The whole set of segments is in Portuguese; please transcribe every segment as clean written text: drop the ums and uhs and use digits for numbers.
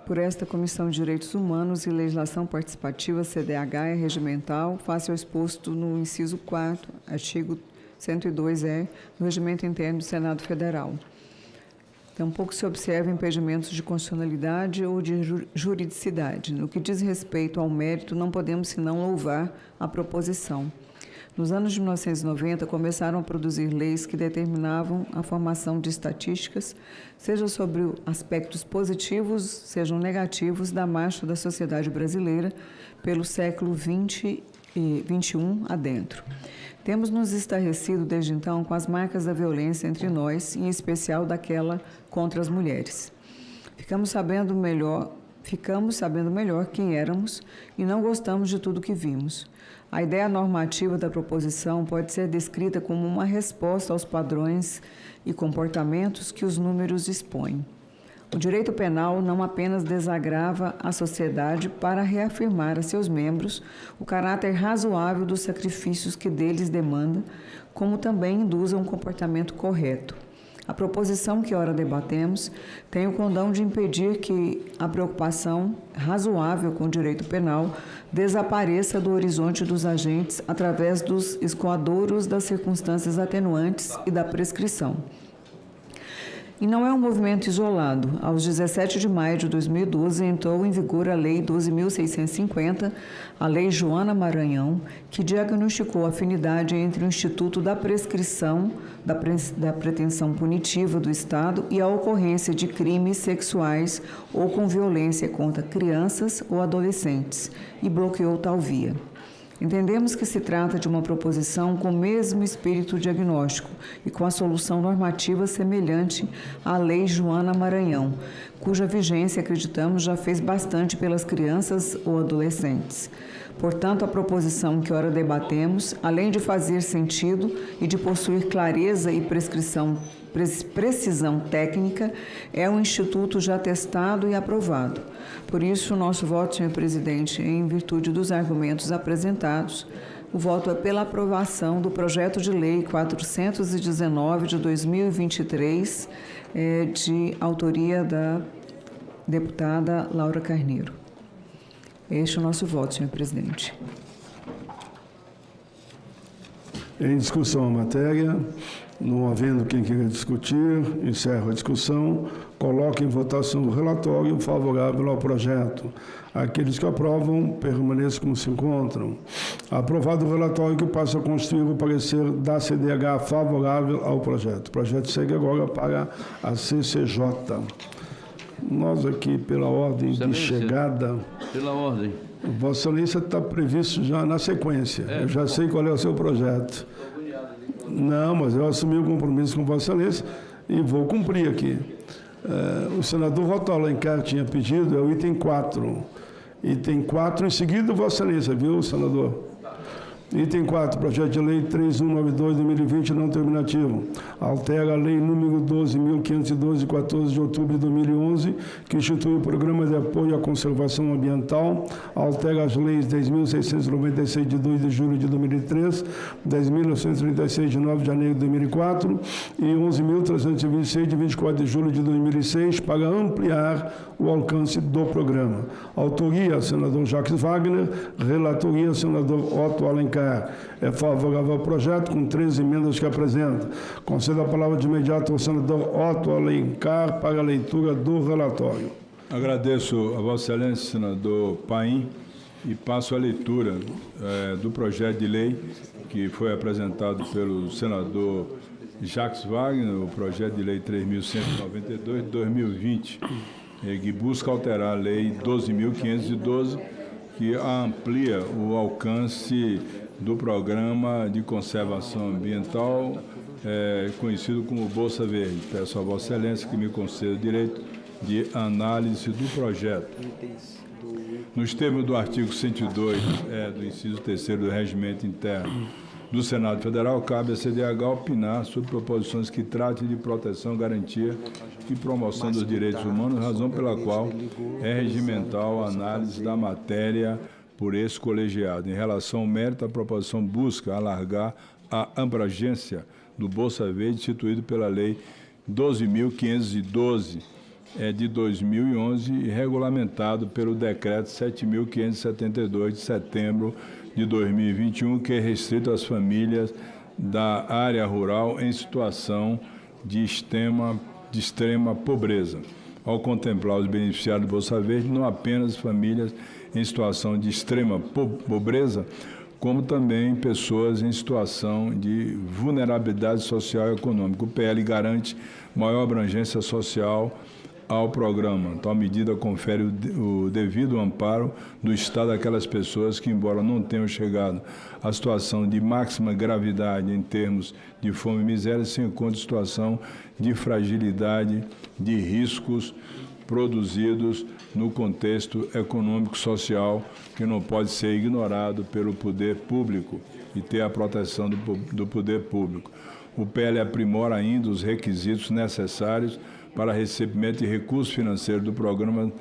por esta Comissão de Direitos Humanos e Legislação Participativa, CDH e Regimental, face ao exposto no inciso 4º, artigo 102-E, do Regimento Interno do Senado Federal. Tampouco se observa impedimentos de constitucionalidade ou de juridicidade. No que diz respeito ao mérito, não podemos senão louvar a proposição. Nos anos de 1990, começaram a produzir leis que determinavam a formação de estatísticas, seja sobre aspectos positivos, sejam negativos, da marcha da sociedade brasileira pelo século XX e XXI adentro. Temos nos estarrecido desde então com as marcas da violência entre nós, em especial daquela contra as mulheres. Ficamos sabendo melhor quem éramos e não gostamos de tudo que vimos. A ideia normativa da proposição pode ser descrita como uma resposta aos padrões e comportamentos que os números expõem. O direito penal não apenas desagrava a sociedade para reafirmar a seus membros o caráter razoável dos sacrifícios que deles demanda, como também induz a um comportamento correto. A proposição que ora debatemos tem o condão de impedir que a preocupação razoável com o direito penal desapareça do horizonte dos agentes através dos escoadouros das circunstâncias atenuantes e da prescrição. E não é um movimento isolado. Aos 17 de maio de 2012, entrou em vigor a Lei 12.650, a Lei Joana Maranhão, que diagnosticou a afinidade entre o Instituto da Prescrição, da pretensão punitiva do Estado e a ocorrência de crimes sexuais ou com violência contra crianças ou adolescentes, e bloqueou tal via. Entendemos que se trata de uma proposição com o mesmo espírito diagnóstico e com a solução normativa semelhante à Lei Joana Maranhão, cuja vigência, acreditamos, já fez bastante pelas crianças ou adolescentes. Portanto, a proposição que ora debatemos, além de fazer sentido e de possuir clareza e precisão técnica, é um instituto já testado e aprovado. Por isso, o nosso voto, senhor presidente, em virtude dos argumentos apresentados, o voto é pela aprovação do projeto de lei 419 de 2023, de autoria da deputada Laura Carneiro. Este é o nosso voto, senhor presidente. Em discussão a matéria, não havendo quem queira discutir, encerro a discussão, coloco em votação o relatório favorável ao projeto. Aqueles que aprovam, permaneçam como se encontram. Aprovado o relatório, que passa a constituir o parecer da CDH favorável ao projeto. O projeto segue agora para a CCJ. Nós aqui, pela ordem de chegada... Pela ordem. Vossa Excelência está previsto já na sequência. Eu já sei qual é o seu projeto. Não, mas eu assumi o compromisso com Vossa Excelência e vou cumprir aqui. O senador Otto Alencar tinha pedido, é o item 4. Item 4, em seguida, Vossa Excelência, viu, senador? Item 4, projeto de lei 3192/2020, não terminativo. Altera a lei número 12.512, 14 de outubro de 2011, que institui o Programa de Apoio à Conservação Ambiental. Altera as leis 10.696, de 2 de julho de 2003, 10.936, de 9 de janeiro de 2004 e 11.326, de 24 de julho de 2006, para ampliar o alcance do programa. Autoria, senador Jacques Wagner. Relatoria, senador Otto Alencar. É favorável ao projeto, com 13 emendas que apresenta. Concedo a palavra de imediato ao senador Otto Alencar para a leitura do relatório. Agradeço a Vossa Excelência, senador Paim, e passo a leitura do projeto de lei que foi apresentado pelo senador Jacques Wagner, o projeto de lei 3.192 de 2020, que busca alterar a lei 12.512, que amplia o alcance do Programa de Conservação Ambiental, conhecido como Bolsa Verde. Peço a Vossa Excelência que me conceda o direito de análise do projeto. Nos termos do artigo 102, do inciso 3º do Regimento Interno do Senado Federal, cabe à CDH opinar sobre proposições que tratem de proteção, garantia e promoção dos direitos humanos, razão pela qual é regimental a análise da matéria por esse colegiado. Em relação ao mérito, a proposição busca alargar a abrangência do Bolsa Verde instituído pela Lei 12.512, de 2011 e regulamentado pelo Decreto 7.572 de setembro de 2021, que é restrito às famílias da área rural em situação de extrema pobreza, ao contemplar os beneficiários do Bolsa Verde, não apenas famílias em situação de extrema pobreza, como também pessoas em situação de vulnerabilidade social e econômica. O PL garante maior abrangência social ao programa. Tal medida confere o devido amparo do Estado àquelas pessoas que, embora não tenham chegado à situação de máxima gravidade em termos de fome e miséria, se encontram em situação de fragilidade, de riscos produzidos no contexto econômico-social, que não pode ser ignorado pelo poder público e ter a proteção do poder público. O PL aprimora ainda os requisitos necessários para recebimento de recursos financeiros do Programa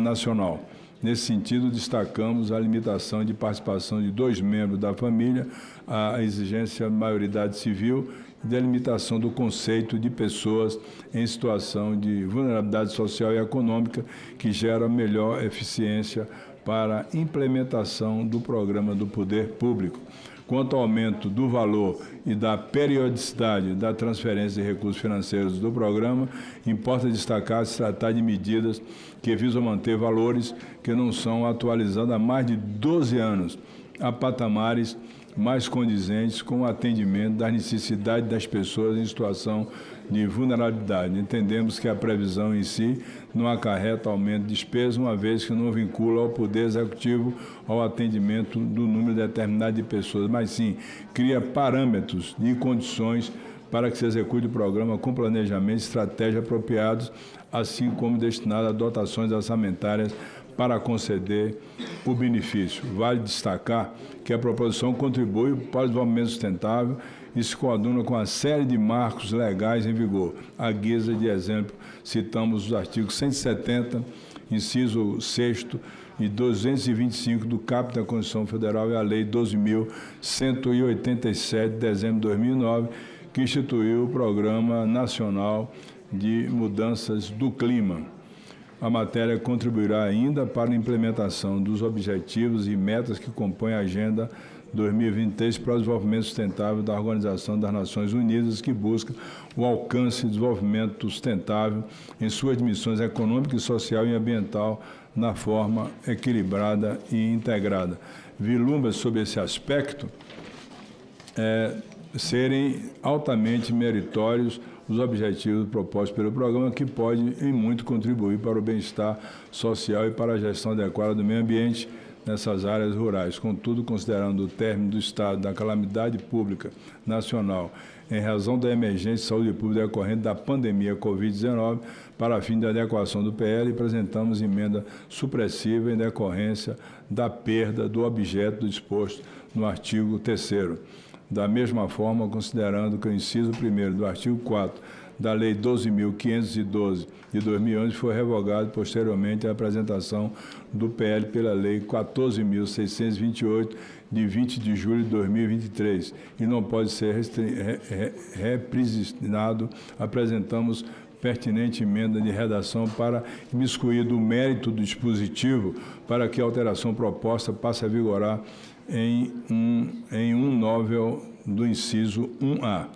Nacional. Nesse sentido, destacamos a limitação de participação de 2 membros da família, a exigência de maioridade civil e da limitação do conceito de pessoas em situação de vulnerabilidade social e econômica, que gera melhor eficiência para a implementação do programa do poder público. Quanto ao aumento do valor e da periodicidade da transferência de recursos financeiros do programa, importa destacar se tratar de medidas que visam manter valores que não são atualizados há mais de 12 anos, a patamares mais condizentes com o atendimento das necessidades das pessoas em situação de vulnerabilidade. Entendemos que a previsão em si não acarreta aumento de despesas, uma vez que não vincula ao Poder Executivo ao atendimento do número determinado de pessoas, mas sim cria parâmetros e condições para que se execute o programa com planejamento e estratégia apropriados, assim como destinado a dotações orçamentárias para conceder o benefício. Vale destacar que a proposição contribui para o desenvolvimento sustentável e se coaduna com a série de marcos legais em vigor. À guisa de exemplo, citamos os artigos 170, inciso 6º, e 225 do caput da Constituição Federal e a Lei 12.187, de dezembro de 2009, que instituiu o Programa Nacional de Mudanças do Clima. A matéria contribuirá ainda para a implementação dos objetivos e metas que compõem a Agenda 2023 para o Desenvolvimento Sustentável da Organização das Nações Unidas, que busca o alcance e desenvolvimento sustentável em suas dimensões econômica, social e ambiental na forma equilibrada e integrada. Vislumbra sobre esse aspecto serem altamente meritórios os objetivos propostos pelo programa, que pode em muito contribuir para o bem-estar social e para a gestão adequada do meio ambiente nessas áreas rurais. Contudo, considerando o término do estado da calamidade pública nacional em razão da emergência de saúde pública decorrente da pandemia Covid-19, para fim de adequação do PL, apresentamos emenda supressiva em decorrência da perda do objeto do disposto no artigo 3º. Da mesma forma, considerando que o inciso 1º do artigo 4 da Lei 12.512 de 2011 foi revogado posteriormente à apresentação do PL pela Lei 14.628 de 20 de julho de 2023 e não pode ser reprisionado, apresentamos pertinente emenda de redação para imiscuir do mérito do dispositivo para que a alteração proposta passe a vigorar em um novel do inciso 1A.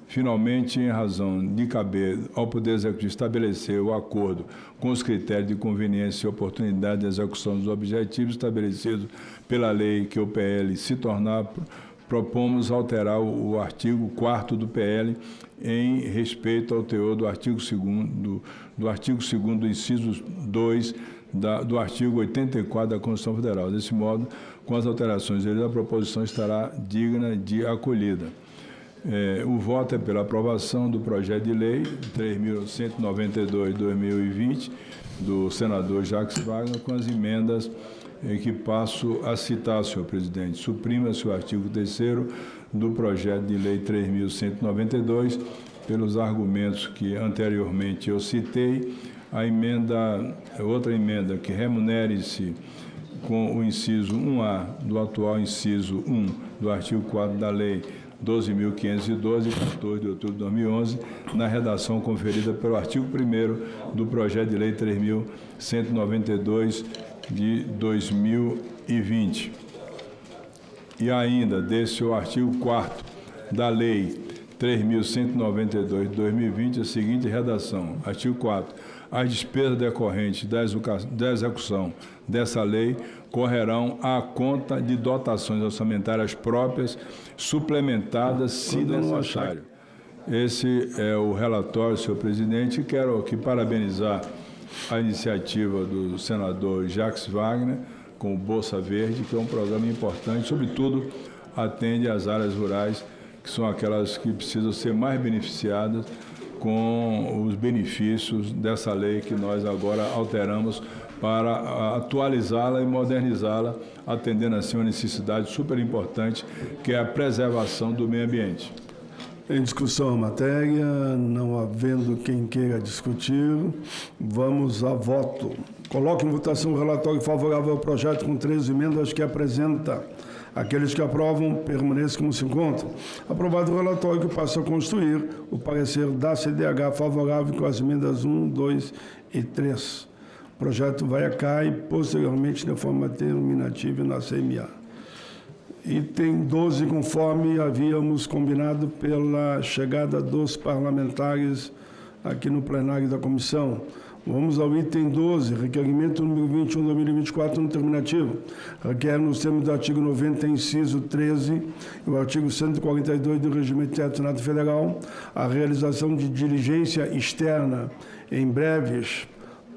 Finalmente, em razão de caber ao Poder Executivo estabelecer o acordo com os critérios de conveniência e oportunidade de execução dos objetivos estabelecidos pela lei que o PL se tornar, propomos alterar o artigo 4º do PL em respeito ao teor do artigo 2º do inciso 2 do artigo 84 da Constituição Federal. Desse modo, com as alterações, a proposição estará digna de acolhida. O voto é pela aprovação do projeto de lei 3.192 de 2020, do senador Jacques Wagner, com as emendas que passo a citar, senhor presidente. Suprima-se o artigo 3º do projeto de lei 3.192, pelos argumentos que anteriormente eu citei. Outra emenda que remunere-se com o inciso 1A do atual inciso 1 do artigo 4 da Lei 12.512, de 14 de outubro de 2011, na redação conferida pelo artigo 1º do projeto de lei 3.192 de 2020. E ainda, desse o artigo 4º da lei 3.192 de 2020, a seguinte redação. Artigo 4º. As despesas decorrentes da execução dessa lei correrão à conta de dotações orçamentárias próprias, suplementadas, se necessário. Esse é o relatório, senhor presidente, e quero aqui parabenizar a iniciativa do senador Jacques Wagner com o Bolsa Verde, que é um programa importante, sobretudo atende às áreas rurais, que são aquelas que precisam ser mais beneficiadas com os benefícios dessa lei que nós agora alteramos para atualizá-la e modernizá-la, atendendo assim uma necessidade super importante, que é a preservação do meio ambiente. Em discussão a matéria, não havendo quem queira discutir, vamos a voto. Coloco em votação o relatório favorável ao projeto com 13 emendas que apresenta. Aqueles que aprovam, permaneçam como se encontram. Aprovado o relatório, que passa a constituir o parecer da CDH favorável com as emendas 1, 2 e 3. O projeto vai a CAI, posteriormente, de forma terminativa na CMA. Item 12, conforme havíamos combinado pela chegada dos parlamentares aqui no plenário da comissão. Vamos ao item 12, requerimento número 21/2024, no terminativo. Requer, nos termos do artigo 90, inciso 13, e o artigo 142 do Regimento Interno do Senado Federal, a realização de diligência externa em breves,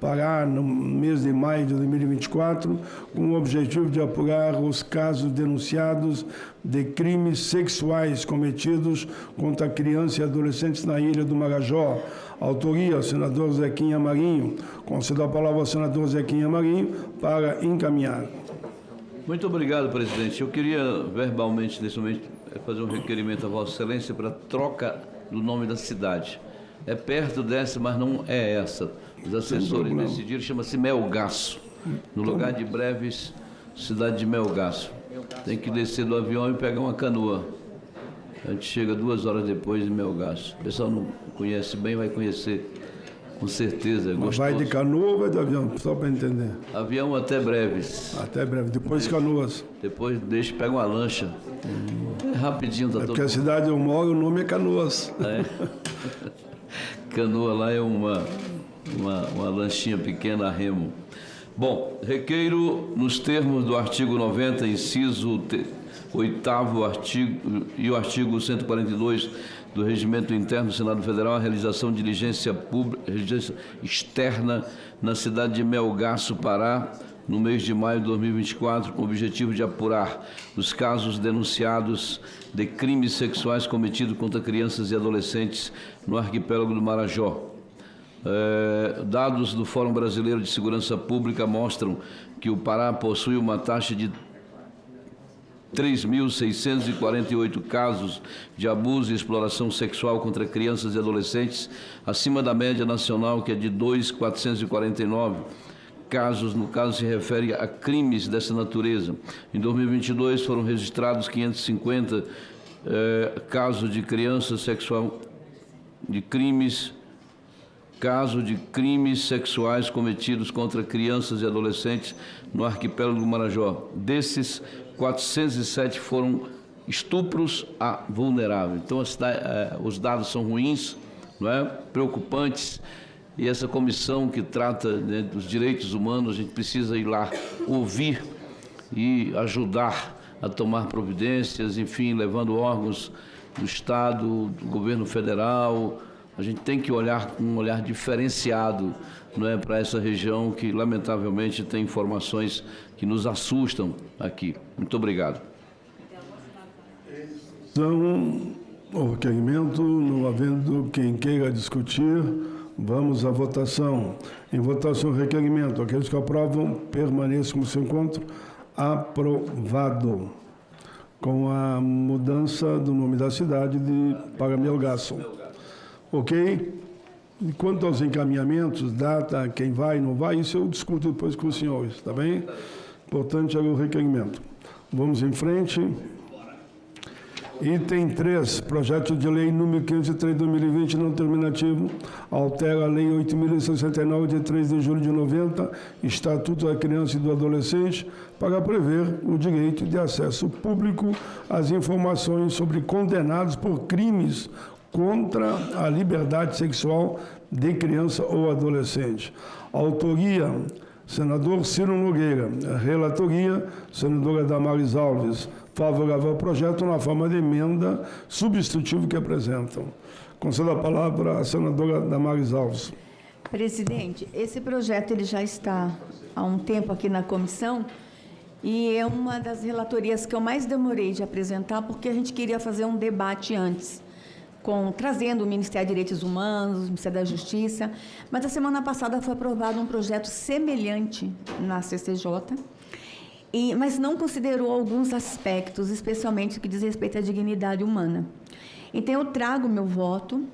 para no mês de maio de 2024, com o objetivo de apurar os casos denunciados de crimes sexuais cometidos contra crianças e adolescentes na Ilha do Marajó. Autoria, senador Zequinha Marinho. Concedo a palavra ao senador Zequinha Marinho para encaminhar. Muito obrigado, presidente. Eu queria, verbalmente, nesse momento, fazer um requerimento a Vossa Excelência para troca do nome da cidade. É perto dessa, mas não é essa. Os assessores decidiram, chama-se Melgaço. No lugar de Breves, cidade de Melgaço. Tem que descer do avião e pegar uma canoa. A gente chega 2 horas depois em Melgaço. O pessoal não conhece bem, vai conhecer com certeza. Mas vai de canoa ou vai de avião? Só para entender. Avião até Breves. Até Breves. Depois Canoas. Depois pega uma lancha. É rapidinho. Tá porque a cidade eu moro, o nome é Canoas. É. Canoa lá é uma lanchinha pequena a remo. Bom, requeiro, nos termos do artigo 90, inciso 8º artigo, e o artigo 142 do Regimento Interno do Senado Federal, a realização de diligência externa na cidade de Melgaço, Pará, no mês de maio de 2024, com o objetivo de apurar os casos denunciados de crimes sexuais cometidos contra crianças e adolescentes no arquipélago do Marajó. Dados do Fórum Brasileiro de Segurança Pública mostram que o Pará possui uma taxa de 3.648 casos de abuso e exploração sexual contra crianças e adolescentes, acima da média nacional, que é de 2.449 casos. No caso, se refere a crimes dessa natureza. Em 2022, foram registrados 550 casos de crianças sexual, casos de crimes sexuais cometidos contra crianças e adolescentes no arquipélago do Marajó. Desses, 407 foram estupros a vulnerável. Então, os dados são ruins, não é? Preocupantes, e essa comissão que trata, né, dos direitos humanos, a gente precisa ir lá ouvir e ajudar a tomar providências, enfim, levando órgãos do Estado, do governo federal. A gente tem que olhar com um olhar diferenciado, não é, para essa região que, lamentavelmente, tem informações que nos assustam aqui. Muito obrigado. Então, o requerimento, não havendo quem queira discutir, vamos à votação. Em votação, o requerimento. Aqueles que aprovam, permaneçam como se encontram. Aprovado. Com a mudança do nome da cidade para Melgaço. Ok? E quanto aos encaminhamentos, data, quem vai, não vai, isso eu discuto depois com os senhores, tá bem? Importante é o requerimento. Vamos em frente. Item 3, projeto de lei número 503/2020, não terminativo, altera a lei 8.069, de 3 de julho de 90, Estatuto da Criança e do Adolescente, para prever o direito de acesso público às informações sobre condenados por crimes contra a liberdade sexual de criança ou adolescente. Autoria, senador Ciro Nogueira. Relatoria, senadora Damares Alves. Favorável ao projeto na forma de emenda substitutiva que apresentam. Concedo a palavra à senadora Damares Alves. Presidente, esse projeto ele já está há um tempo aqui na comissão e é uma das relatorias que eu mais demorei de apresentar, porque a gente queria fazer um debate antes, trazendo o Ministério de Direitos Humanos, o Ministério da Justiça, mas a semana passada foi aprovado um projeto semelhante na CCJ, mas não considerou alguns aspectos, especialmente o que diz respeito à dignidade humana. Então, eu trago meu voto,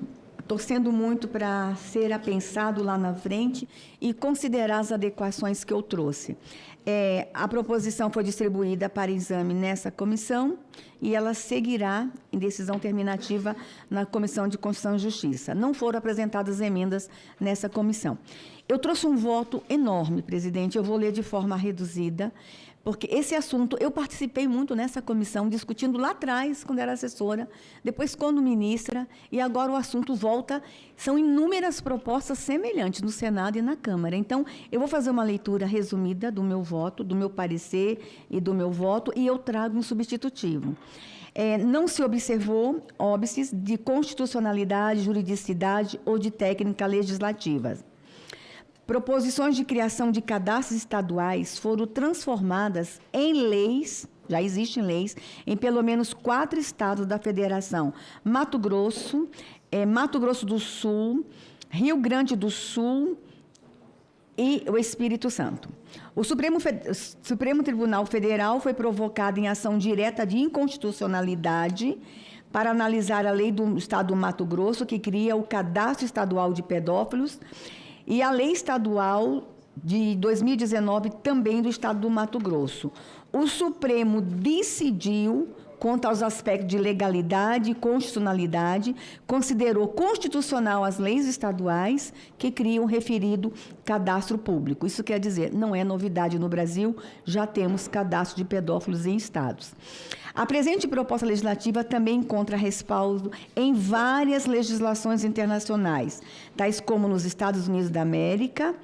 torcendo muito para ser apensado lá na frente e considerar as adequações que eu trouxe. A proposição foi distribuída para exame nessa comissão e ela seguirá em decisão terminativa na Comissão de Constituição e Justiça. Não foram apresentadas emendas nessa comissão. Eu trouxe um voto enorme, presidente, eu vou ler de forma reduzida, porque esse assunto, eu participei muito nessa comissão, discutindo lá atrás, quando era assessora, depois quando ministra, e agora o assunto volta. São inúmeras propostas semelhantes no Senado e na Câmara. Então, eu vou fazer uma leitura resumida do meu voto, do meu parecer e do meu voto, e eu trago um substitutivo. Não se observou óbices de constitucionalidade, juridicidade ou de técnica legislativa. Proposições de criação de cadastros estaduais foram transformadas em leis, já existem leis, em pelo menos 4 estados da Federação: Mato Grosso, Mato Grosso do Sul, Rio Grande do Sul e o Espírito Santo. O Supremo Tribunal Federal foi provocado em ação direta de inconstitucionalidade para analisar a lei do Estado do Mato Grosso, que cria o Cadastro Estadual de Pedófilos, e a lei estadual de 2019, também do Estado do Mato Grosso. O Supremo decidiu quanto aos aspectos de legalidade e constitucionalidade, considerou constitucional as leis estaduais que criam o referido cadastro público. Isso quer dizer, não é novidade no Brasil, já temos cadastro de pedófilos em estados. A presente proposta legislativa também encontra respaldo em várias legislações internacionais, tais como nos Estados Unidos da América,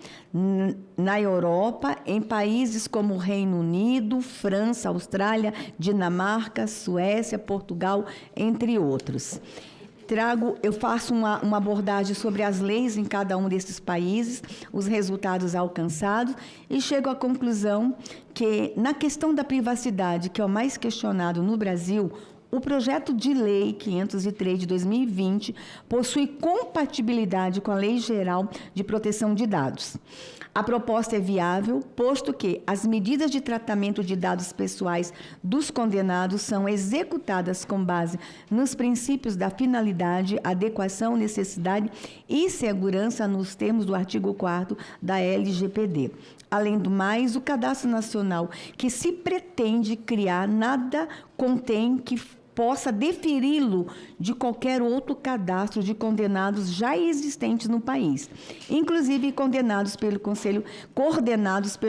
na Europa, em países como Reino Unido, França, Austrália, Dinamarca, Suécia, Portugal, entre outros. Eu faço uma abordagem sobre as leis em cada um desses países, os resultados alcançados, e chego à conclusão que, na questão da privacidade, que é o mais questionado no Brasil, o projeto de lei 503 de 2020 possui compatibilidade com a Lei Geral de Proteção de Dados. A proposta é viável, posto que as medidas de tratamento de dados pessoais dos condenados são executadas com base nos princípios da finalidade, adequação, necessidade e segurança nos termos do artigo 4º da LGPD. Além do mais, o Cadastro Nacional que se pretende criar nada contém que possa deferi-lo de qualquer outro cadastro de condenados já existentes no país, inclusive coordenados pelo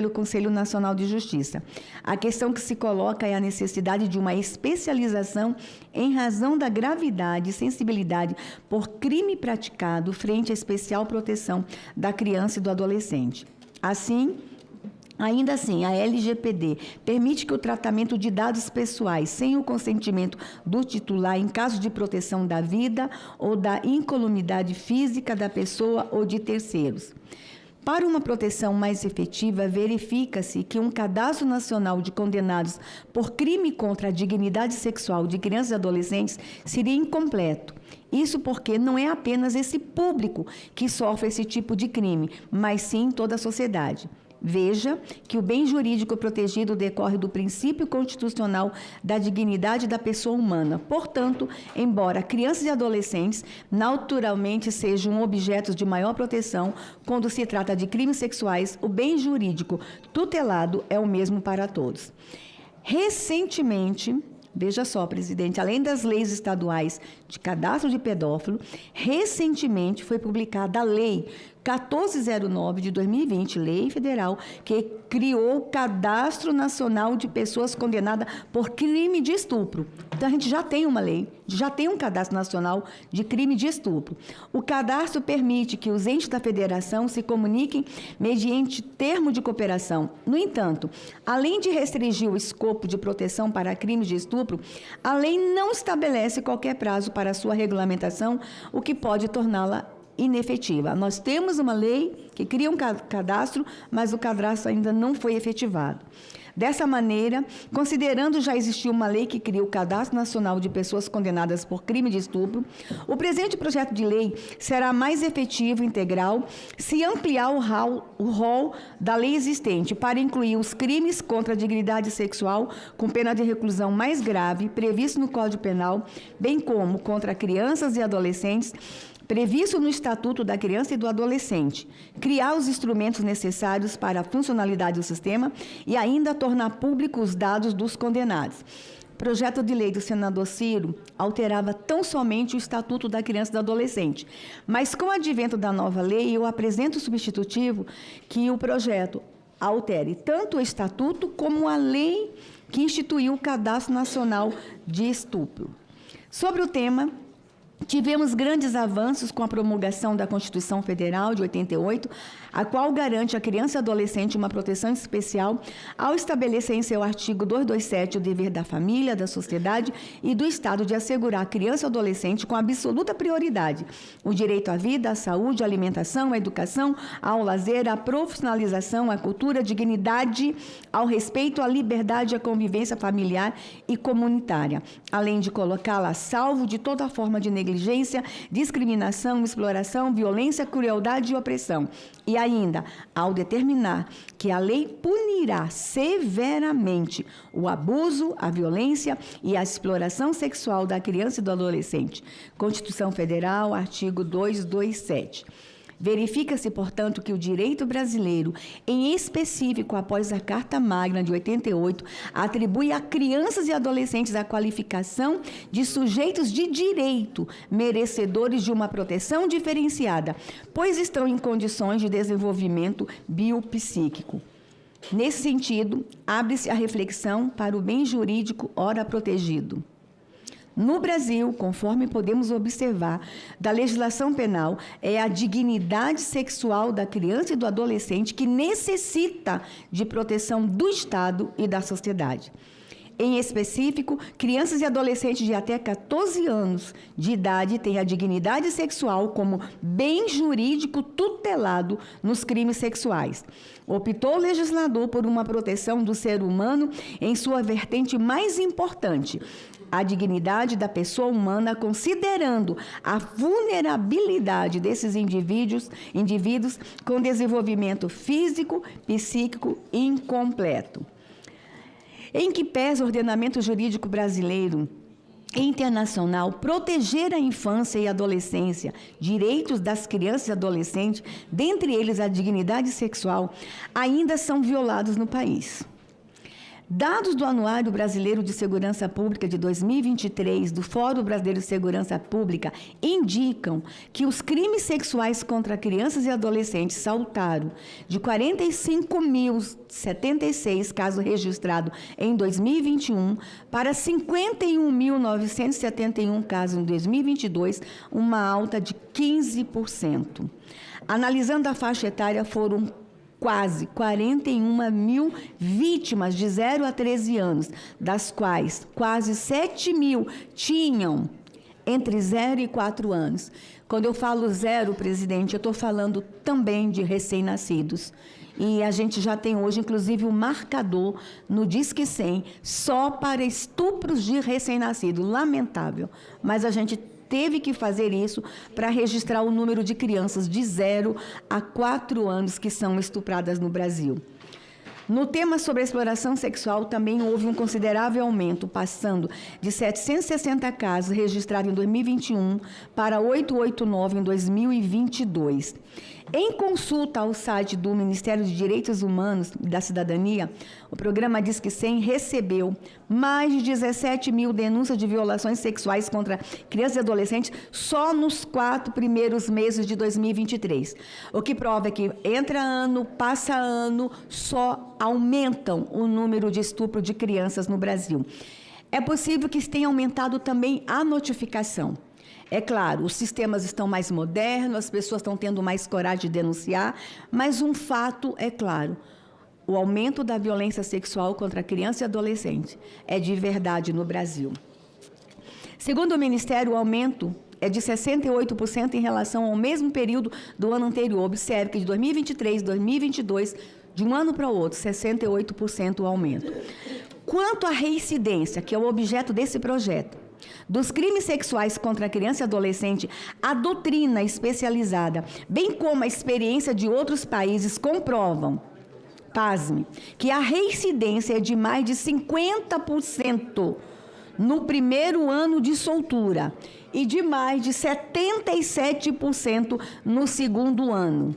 Conselho Nacional de Justiça. A questão que se coloca é a necessidade de uma especialização em razão da gravidade e sensibilidade por crime praticado frente à especial proteção da criança e do adolescente. Ainda assim, a LGPD permite que o tratamento de dados pessoais sem o consentimento do titular em caso de proteção da vida ou da incolumidade física da pessoa ou de terceiros. Para uma proteção mais efetiva, verifica-se que um cadastro nacional de condenados por crime contra a dignidade sexual de crianças e adolescentes seria incompleto. Isso porque não é apenas esse público que sofre esse tipo de crime, mas sim toda a sociedade. Veja que o bem jurídico protegido decorre do princípio constitucional da dignidade da pessoa humana. Portanto, embora crianças e adolescentes naturalmente sejam objetos de maior proteção, quando se trata de crimes sexuais, o bem jurídico tutelado é o mesmo para todos. Recentemente, Veja só, presidente, além das leis estaduais de cadastro de pedófilo, recentemente foi publicada a Lei 1409 de 2020, Lei Federal, que criou o Cadastro Nacional de Pessoas Condenadas por Crime de Estupro. Então, a gente já tem uma lei, já tem um Cadastro Nacional de Crime de Estupro. O cadastro permite que os entes da federação se comuniquem mediante termo de cooperação. No entanto, além de restringir o escopo de proteção para crimes de estupro, a lei não estabelece qualquer prazo para sua regulamentação, o que pode torná-la inefetiva. Nós temos uma lei que cria um cadastro, mas o cadastro ainda não foi efetivado. Dessa maneira, considerando já existir uma lei que cria o Cadastro Nacional de Pessoas Condenadas por Crime de Estupro, o presente projeto de lei será mais efetivo e integral se ampliar o rol da lei existente para incluir os crimes contra a dignidade sexual com pena de reclusão mais grave, previsto no Código Penal, bem como contra crianças e adolescentes, previsto no Estatuto da Criança e do Adolescente, criar os instrumentos necessários para a funcionalidade do sistema e ainda tornar públicos os dados dos condenados. O projeto de lei do senador Ciro alterava tão somente o Estatuto da Criança e do Adolescente, mas com o advento da nova lei, eu apresento o substitutivo que o projeto altere tanto o Estatuto como a lei que instituiu o Cadastro Nacional de Estupro. Sobre o tema, tivemos grandes avanços com a promulgação da Constituição Federal de 88, a qual garante à criança e adolescente uma proteção especial ao estabelecer em seu artigo 227 o dever da família, da sociedade e do Estado de assegurar à criança e adolescente com absoluta prioridade o direito à vida, à saúde, à alimentação, à educação, ao lazer, à profissionalização, à cultura, à dignidade, ao respeito, à liberdade, à convivência familiar e comunitária, além de colocá-la a salvo de toda forma de negligência, discriminação, exploração, violência, crueldade e opressão. E ainda, ao determinar que a lei punirá severamente o abuso, a violência e a exploração sexual da criança e do adolescente. Constituição Federal, artigo 227. Verifica-se, portanto, que o direito brasileiro, em específico após a Carta Magna de 88, atribui a crianças e adolescentes a qualificação de sujeitos de direito, merecedores de uma proteção diferenciada, pois estão em condições de desenvolvimento biopsíquico. Nesse sentido, abre-se a reflexão para o bem jurídico ora protegido. No Brasil, conforme podemos observar da legislação penal, é a dignidade sexual da criança e do adolescente que necessita de proteção do Estado e da sociedade. Em específico, crianças e adolescentes de até 14 anos de idade têm a dignidade sexual como bem jurídico tutelado nos crimes sexuais. Optou o legislador por uma proteção do ser humano em sua vertente mais importante, a dignidade da pessoa humana, considerando a vulnerabilidade desses indivíduos com desenvolvimento físico, psíquico incompleto. Em que pese o ordenamento jurídico brasileiro e internacional proteger a infância e a adolescência, direitos das crianças e adolescentes, dentre eles a dignidade sexual, ainda são violados no país. Dados do Anuário Brasileiro de Segurança Pública de 2023, do Fórum Brasileiro de Segurança Pública, indicam que os crimes sexuais contra crianças e adolescentes saltaram de 45.076 casos registrados em 2021 para 51.971 casos em 2022, uma alta de 15%. Analisando a faixa etária, foram quase 41 mil vítimas de 0 a 13 anos, das quais quase 7 mil tinham entre 0 e 4 anos. Quando eu falo 0, presidente, eu estou falando também de recém-nascidos. E a gente já tem hoje, inclusive, um marcador no Disque 100 só para estupros de recém-nascido. Lamentável, mas a gente teve que fazer isso para registrar o número de crianças de 0 a 4 anos que são estupradas no Brasil. No tema sobre a exploração sexual, também houve um considerável aumento, passando de 760 casos registrados em 2021 para 889 em 2022. Em consulta ao site do Ministério de Direitos Humanos e da Cidadania, o programa Disque 100 recebeu mais de 17 mil denúncias de violações sexuais contra crianças e adolescentes só nos 4 primeiros meses de 2023. O que prova que entra ano, passa ano, só aumentam o número de estupro de crianças no Brasil. É possível que tenha aumentado também a notificação. É claro, os sistemas estão mais modernos, as pessoas estão tendo mais coragem de denunciar, mas um fato é claro: o aumento da violência sexual contra criança e adolescente é de verdade no Brasil. Segundo o Ministério, o aumento é de 68% em relação ao mesmo período do ano anterior. Observe que de 2023 a 2022, de um ano para o outro, 68% o aumento. Quanto à reincidência, que é o objeto desse projeto, dos crimes sexuais contra criança e adolescente, a doutrina especializada, bem como a experiência de outros países, comprovam, pasme, que a reincidência é de mais de 50% no primeiro ano de soltura e de mais de 77% no segundo ano.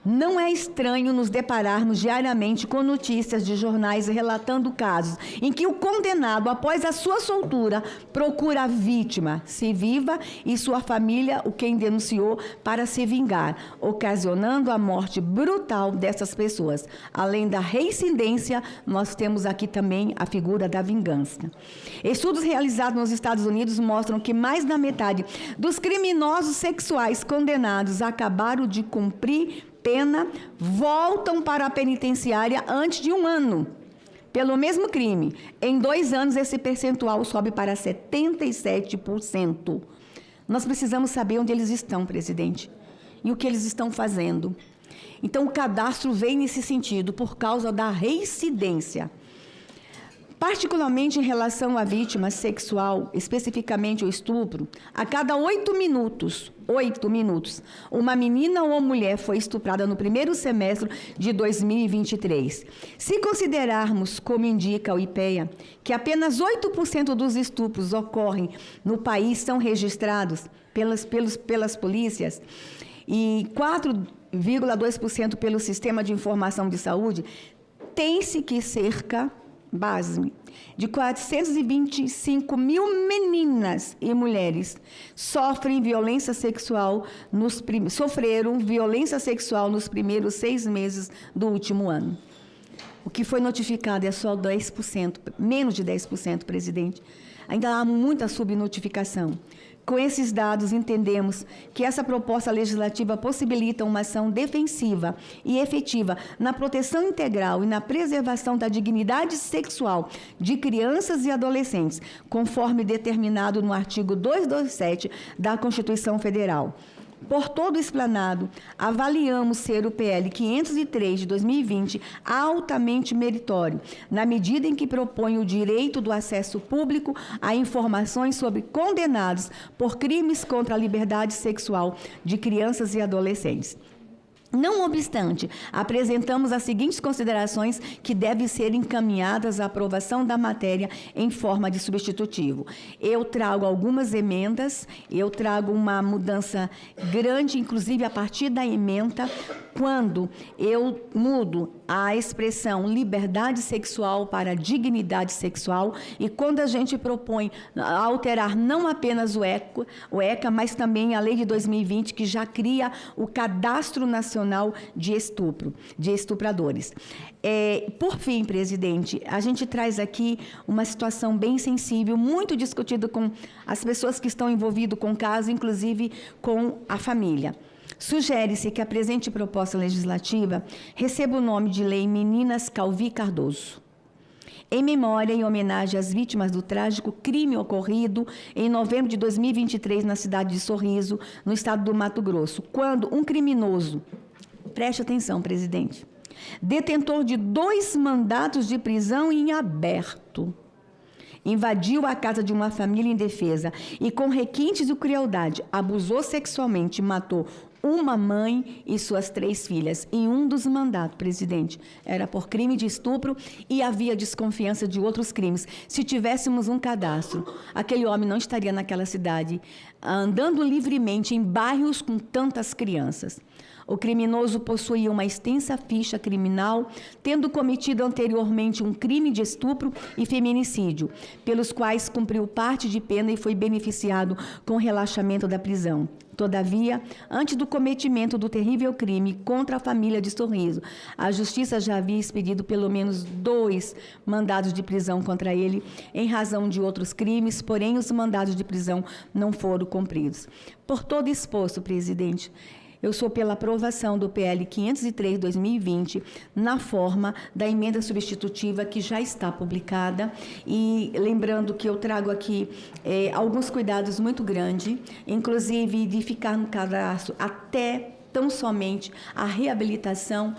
Não é estranho nos depararmos diariamente com notícias de jornais relatando casos em que o condenado, após a sua soltura, procura a vítima, se viva, e sua família, o quem denunciou, para se vingar, ocasionando a morte brutal dessas pessoas. Além da reincidência, nós temos aqui também a figura da vingança. Estudos realizados nos Estados Unidos mostram que mais da metade dos criminosos sexuais condenados acabaram de cumprir pena, voltam para a penitenciária antes de um ano, pelo mesmo crime. Em 2 anos, esse percentual sobe para 77%. Nós precisamos saber onde eles estão, presidente, e o que eles estão fazendo. Então, o cadastro vem nesse sentido, por causa da reincidência. Particularmente em relação à vítima sexual, especificamente o estupro, a cada 8 minutos, uma menina ou mulher foi estuprada no primeiro semestre de 2023. Se considerarmos, como indica o IPEA, que apenas 8% dos estupros ocorrem no país são registrados pelas polícias e 4,2% pelo Sistema de Informação de Saúde, tem-se que cerca de 425 mil meninas e mulheres sofreram violência sexual nos primeiros 6 meses do último ano. O que foi notificado é só 10%, menos de 10%, presidente. Ainda há muita subnotificação. Com esses dados, entendemos que essa proposta legislativa possibilita uma ação defensiva e efetiva na proteção integral e na preservação da dignidade sexual de crianças e adolescentes, conforme determinado no artigo 227 da Constituição Federal. Por todo o explanado, avaliamos ser o PL 503 de 2020 altamente meritório, na medida em que propõe o direito do acesso público a informações sobre condenados por crimes contra a liberdade sexual de crianças e adolescentes. Não obstante, apresentamos as seguintes considerações que devem ser encaminhadas à aprovação da matéria em forma de substitutivo. Eu trago algumas emendas, eu trago uma mudança grande, inclusive a partir da emenda, quando eu mudo a expressão liberdade sexual para dignidade sexual, e quando a gente propõe alterar não apenas o ECA, mas também a lei de 2020, que já cria o Cadastro Nacional de Estupradores. Por fim, presidente, a gente traz aqui uma situação bem sensível, muito discutida com as pessoas que estão envolvidas com o caso, inclusive com a família. Sugere-se que a presente proposta legislativa receba o nome de Lei Meninas Calvi Cardoso, em memória e homenagem às vítimas do trágico crime ocorrido em novembro de 2023 na cidade de Sorriso, no estado do Mato Grosso, quando um criminoso, preste atenção, presidente, detentor de 2 mandatos de prisão em aberto, invadiu a casa de uma família indefesa e, com requintes de crueldade, abusou sexualmente e matou uma mãe e suas 3 filhas. Em um dos mandatos, presidente, era por crime de estupro e havia desconfiança de outros crimes. Se tivéssemos um cadastro, aquele homem não estaria naquela cidade, andando livremente em bairros com tantas crianças. O criminoso possuía uma extensa ficha criminal, tendo cometido anteriormente um crime de estupro e feminicídio, pelos quais cumpriu parte de pena e foi beneficiado com relaxamento da prisão. Todavia, antes do cometimento do terrível crime contra a família de Sorriso, a Justiça já havia expedido pelo menos 2 mandados de prisão contra ele, em razão de outros crimes, porém os mandados de prisão não foram cumpridos. Por todo exposto, presidente, eu sou pela aprovação do PL 503/2020 na forma da emenda substitutiva que já está publicada, e lembrando que eu trago aqui alguns cuidados muito grandes, inclusive de ficar no cadastro até tão somente a reabilitação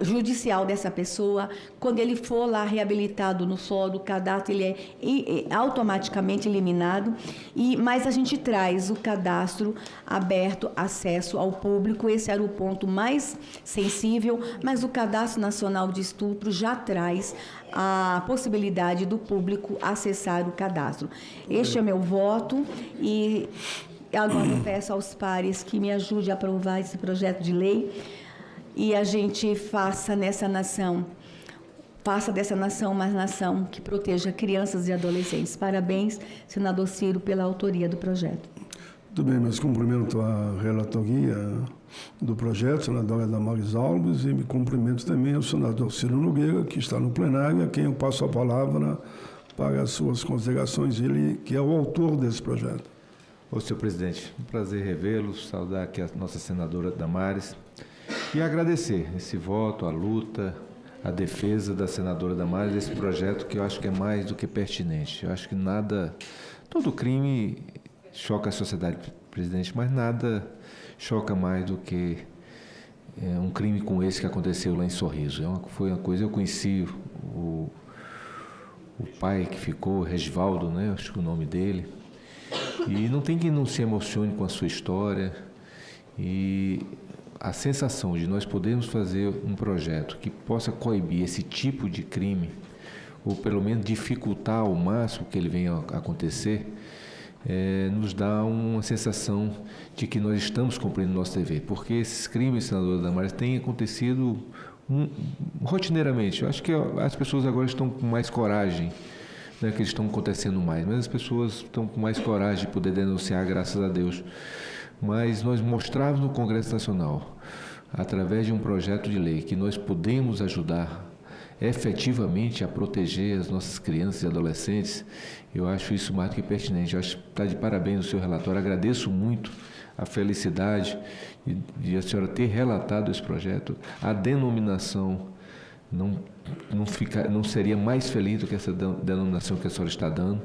judicial dessa pessoa. Quando ele for lá reabilitado no solo, o cadastro ele é automaticamente eliminado, mas a gente traz o cadastro aberto, acesso ao público. Esse era o ponto mais sensível, mas o Cadastro Nacional de Estupro já traz a possibilidade do público acessar o cadastro. Este é meu voto, e agora eu peço aos pares que me ajudem a aprovar esse projeto de lei, e a gente faça dessa nação uma nação que proteja crianças e adolescentes. Parabéns, senador Ciro, pela autoria do projeto. Tudo bem, mas cumprimento a relatoria do projeto, senadora Damares Alves, e me cumprimento também ao senador Ciro Nogueira, que está no plenário, a quem eu passo a palavra para as suas considerações, ele que é o autor desse projeto. Ô, senhor presidente, um prazer revê-lo, saudar aqui a nossa senadora Damares, e agradecer esse voto, a luta, a defesa da senadora Damares desse projeto, que eu acho que é mais do que pertinente. Eu acho que todo crime choca a sociedade, presidente, mas nada choca mais do que um crime como esse que aconteceu lá em Sorriso. Foi uma coisa, eu conheci o pai que ficou, Regivaldo, né? Acho que é o nome dele, e não tem quem não se emocione com a sua história, e a sensação de nós podermos fazer um projeto que possa coibir esse tipo de crime, ou pelo menos dificultar ao máximo que ele venha a acontecer, nos dá uma sensação de que nós estamos cumprindo nosso dever, porque esses crimes, senadora Damares, têm acontecido rotineiramente. Eu acho que as pessoas agora estão com mais coragem, né, que eles estão acontecendo mais, mas as pessoas estão com mais coragem de poder denunciar, graças a Deus. Mas nós mostramos no Congresso Nacional, através de um projeto de lei, que nós podemos ajudar efetivamente a proteger as nossas crianças e adolescentes. Eu acho isso mais do que pertinente. Eu acho que está de parabéns o seu relatório. Agradeço muito a felicidade de a senhora ter relatado esse projeto. A denominação não seria mais feliz do que essa denominação que a senhora está dando.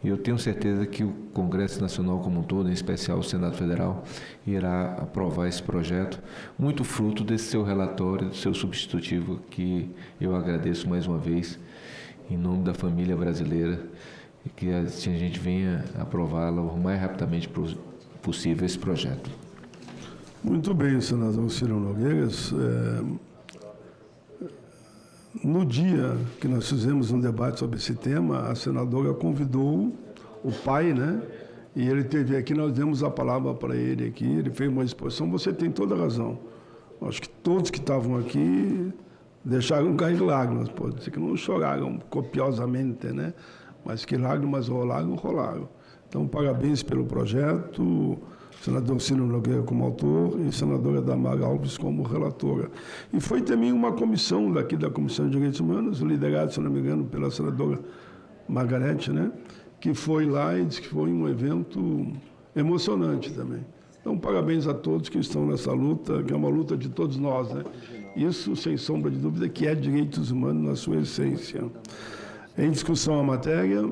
E eu tenho certeza que o Congresso Nacional como um todo, em especial o Senado Federal, irá aprovar esse projeto, muito fruto desse seu relatório, do seu substitutivo, que eu agradeço mais uma vez, em nome da família brasileira, e que a gente venha aprová-la o mais rapidamente possível, esse projeto. Muito bem, senador Ciro Nogueira. No dia que nós fizemos um debate sobre esse tema, a senadora convidou o pai, né? E ele esteve aqui, nós demos a palavra para ele aqui, ele fez uma exposição. Você tem toda a razão. Acho que todos que estavam aqui deixaram cair lágrimas, pode dizer que não choraram copiosamente, né? Mas que lágrimas rolaram. Então, parabéns pelo projeto, senador Ciro Nogueira como autor e senadora Damares Alves como relatora. E foi também uma comissão daqui da Comissão de Direitos Humanos, liderada, se não me engano, pela senadora Margarete, né? Que foi lá e disse que foi um evento emocionante também. Então, parabéns a todos que estão nessa luta, que é uma luta de todos nós, né? Isso, sem sombra de dúvida, que é direitos humanos na sua essência. Em discussão a matéria,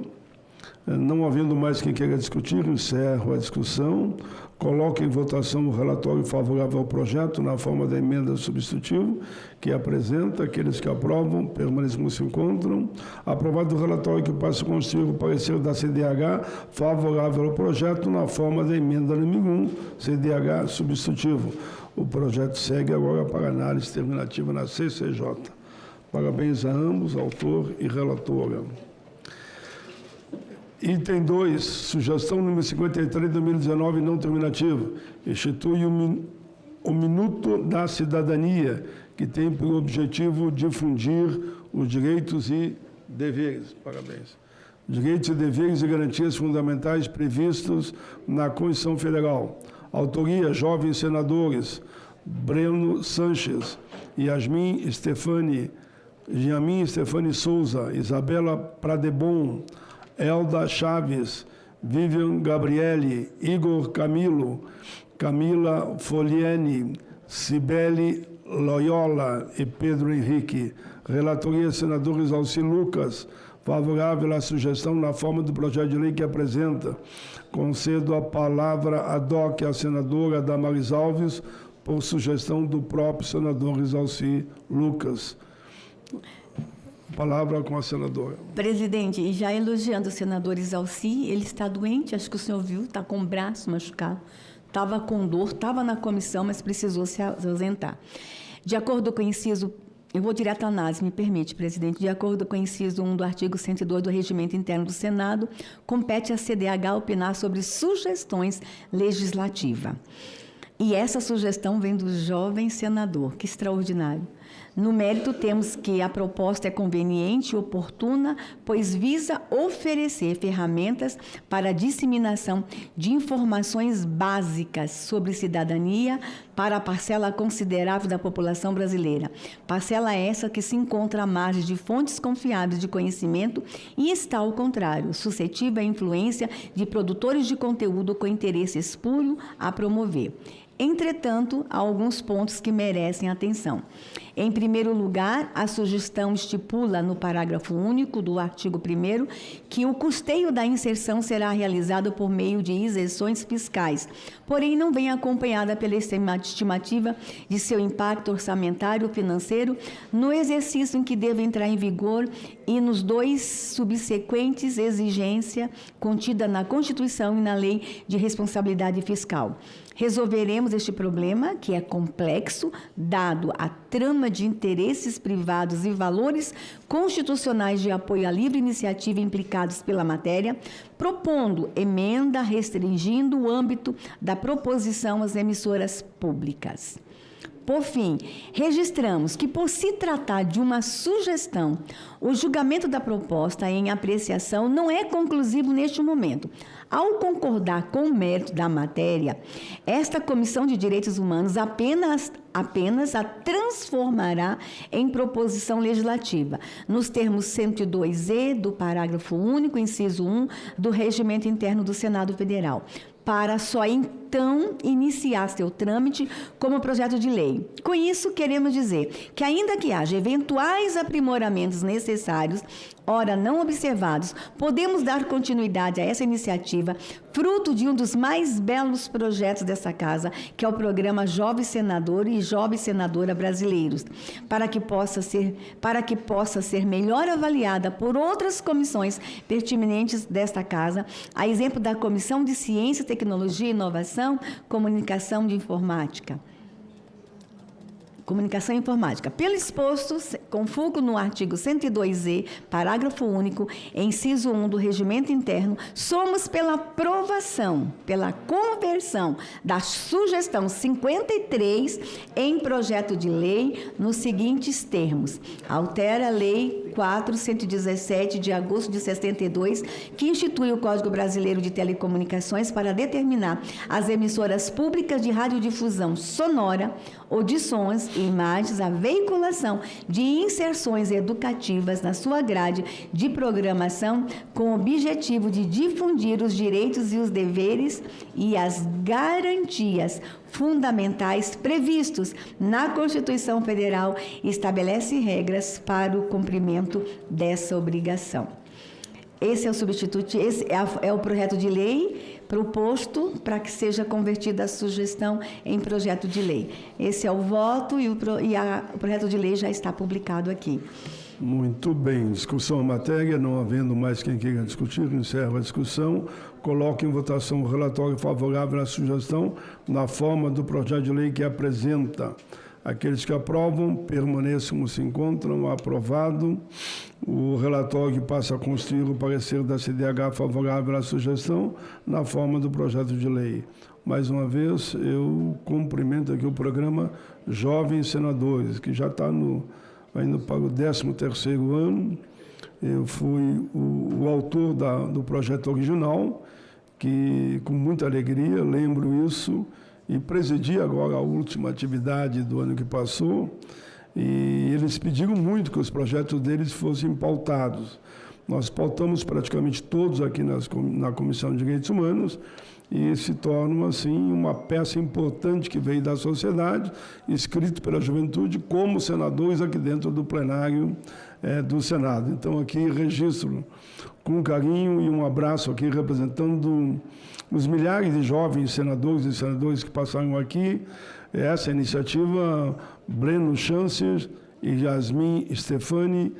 Não havendo mais quem queira discutir, encerro a discussão. Coloco em votação o relatório favorável ao projeto na forma da emenda substitutiva que apresenta. Aqueles que aprovam, permaneçam como se encontram. Aprovado o relatório que passa a constituir o parecer da CDH favorável ao projeto na forma da emenda número 1, CDH substitutivo. O projeto segue agora para análise terminativa na CCJ. Parabéns a ambos, autor e relatora. Item 2, sugestão número 53 de 2019, não terminativa. Institui o Minuto da Cidadania, que tem por objetivo difundir os direitos e deveres. Parabéns. Direitos e deveres e garantias fundamentais previstos na Constituição Federal. Autoria, jovens senadores, Breno Sanches, Yasmin Stefani Souza, Isabela Pradebon, Elda Chaves, Vivian Gabriele, Igor Camilo, Camila Foliene, Cibele Loyola e Pedro Henrique. Relatoria, senadores Alci Lucas, favorável à sugestão na forma do projeto de lei que apresenta. Concedo a palavra ad hoc à senadora Damaris Alves, por sugestão do próprio senador Alci Lucas. Palavra com a senadora. Presidente, e já elogiando o senador Alci, ele está doente, acho que o senhor viu, está com o braço machucado, estava com dor, estava na comissão, mas precisou se ausentar. De acordo com o inciso, eu vou direto à análise, me permite, presidente, de acordo com o inciso 1 do artigo 102 do Regimento Interno do Senado, compete à CDH opinar sobre sugestões legislativas. E essa sugestão vem do jovem senador, que extraordinário. No mérito, temos que a proposta é conveniente e oportuna, pois visa oferecer ferramentas para a disseminação de informações básicas sobre cidadania para a parcela considerável da população brasileira. Parcela essa que se encontra à margem de fontes confiáveis de conhecimento e está, ao contrário, suscetível à influência de produtores de conteúdo com interesse espúrio a promover. Entretanto, há alguns pontos que merecem atenção. Em primeiro lugar, a sugestão estipula no parágrafo único do artigo 1º que o custeio da inserção será realizado por meio de isenções fiscais, porém não vem acompanhada pela estimativa de seu impacto orçamentário financeiro no exercício em que deve entrar em vigor e nos 2 subsequentes exigências contidas na Constituição e na Lei de Responsabilidade Fiscal. Resolveremos este problema, que é complexo, dado a trama de interesses privados e valores constitucionais de apoio à livre iniciativa implicados pela matéria, propondo emenda restringindo o âmbito da proposição às emissoras públicas. Por fim, registramos que, por se tratar de uma sugestão, o julgamento da proposta em apreciação não é conclusivo neste momento. Ao concordar com o mérito da matéria, esta Comissão de Direitos Humanos apenas a transformará em proposição legislativa, nos termos 102e do parágrafo único, inciso 1, do Regimento Interno do Senado Federal, para só então iniciar seu trâmite como projeto de lei. Com isso, queremos dizer que, ainda que haja eventuais aprimoramentos necessários, ora não observados, podemos dar continuidade a essa iniciativa, fruto de um dos mais belos projetos dessa casa, que é o programa Jovem Senador e Jovem Senadora Brasileiros, para que possa ser melhor avaliada por outras comissões pertinentes desta casa, a exemplo da Comissão de Ciência, Tecnologia e Inovação, Comunicação e Informática. Pelo exposto, com foco no artigo 102e, parágrafo único, inciso 1 do Regimento Interno, somos pela aprovação, pela conversão da sugestão 53 em projeto de lei nos seguintes termos. Altera a Lei 4.117, de agosto de 62, que institui o Código Brasileiro de Telecomunicações para determinar as emissoras públicas de radiodifusão sonora ou de sons e imagens, a veiculação de inserções educativas na sua grade de programação com o objetivo de difundir os direitos e os deveres e as garantias fundamentais previstos na Constituição Federal e estabelece regras para o cumprimento dessa obrigação. Esse é o substituto, esse é o projeto de lei proposto para que seja convertida a sugestão em projeto de lei. Esse é o voto e o projeto de lei já está publicado aqui. Muito bem. Discussão à matéria, não havendo mais quem queira discutir, encerro a discussão. Coloco em votação o relatório favorável à sugestão na forma do projeto de lei que apresenta. Aqueles que aprovam, permaneçam como se encontram. Aprovado. O relatório passa a constituir o parecer da CDH favorável à sugestão na forma do projeto de lei. Mais uma vez, eu cumprimento aqui o programa Jovens Senadores, que já está indo para o 13º ano. Eu fui o autor do projeto original, que com muita alegria lembro isso, e presidi agora a última atividade do ano que passou, e eles pediram muito que os projetos deles fossem pautados. Nós pautamos praticamente todos aqui na Comissão de Direitos Humanos, e se tornam, assim, uma peça importante que veio da sociedade, escrito pela juventude, como senadores aqui dentro do plenário do Senado. Então, aqui registro com carinho e um abraço aqui representando os milhares de jovens senadores e senadoras que passaram aqui. Essa iniciativa, Breno Chances e Yasmin Stefani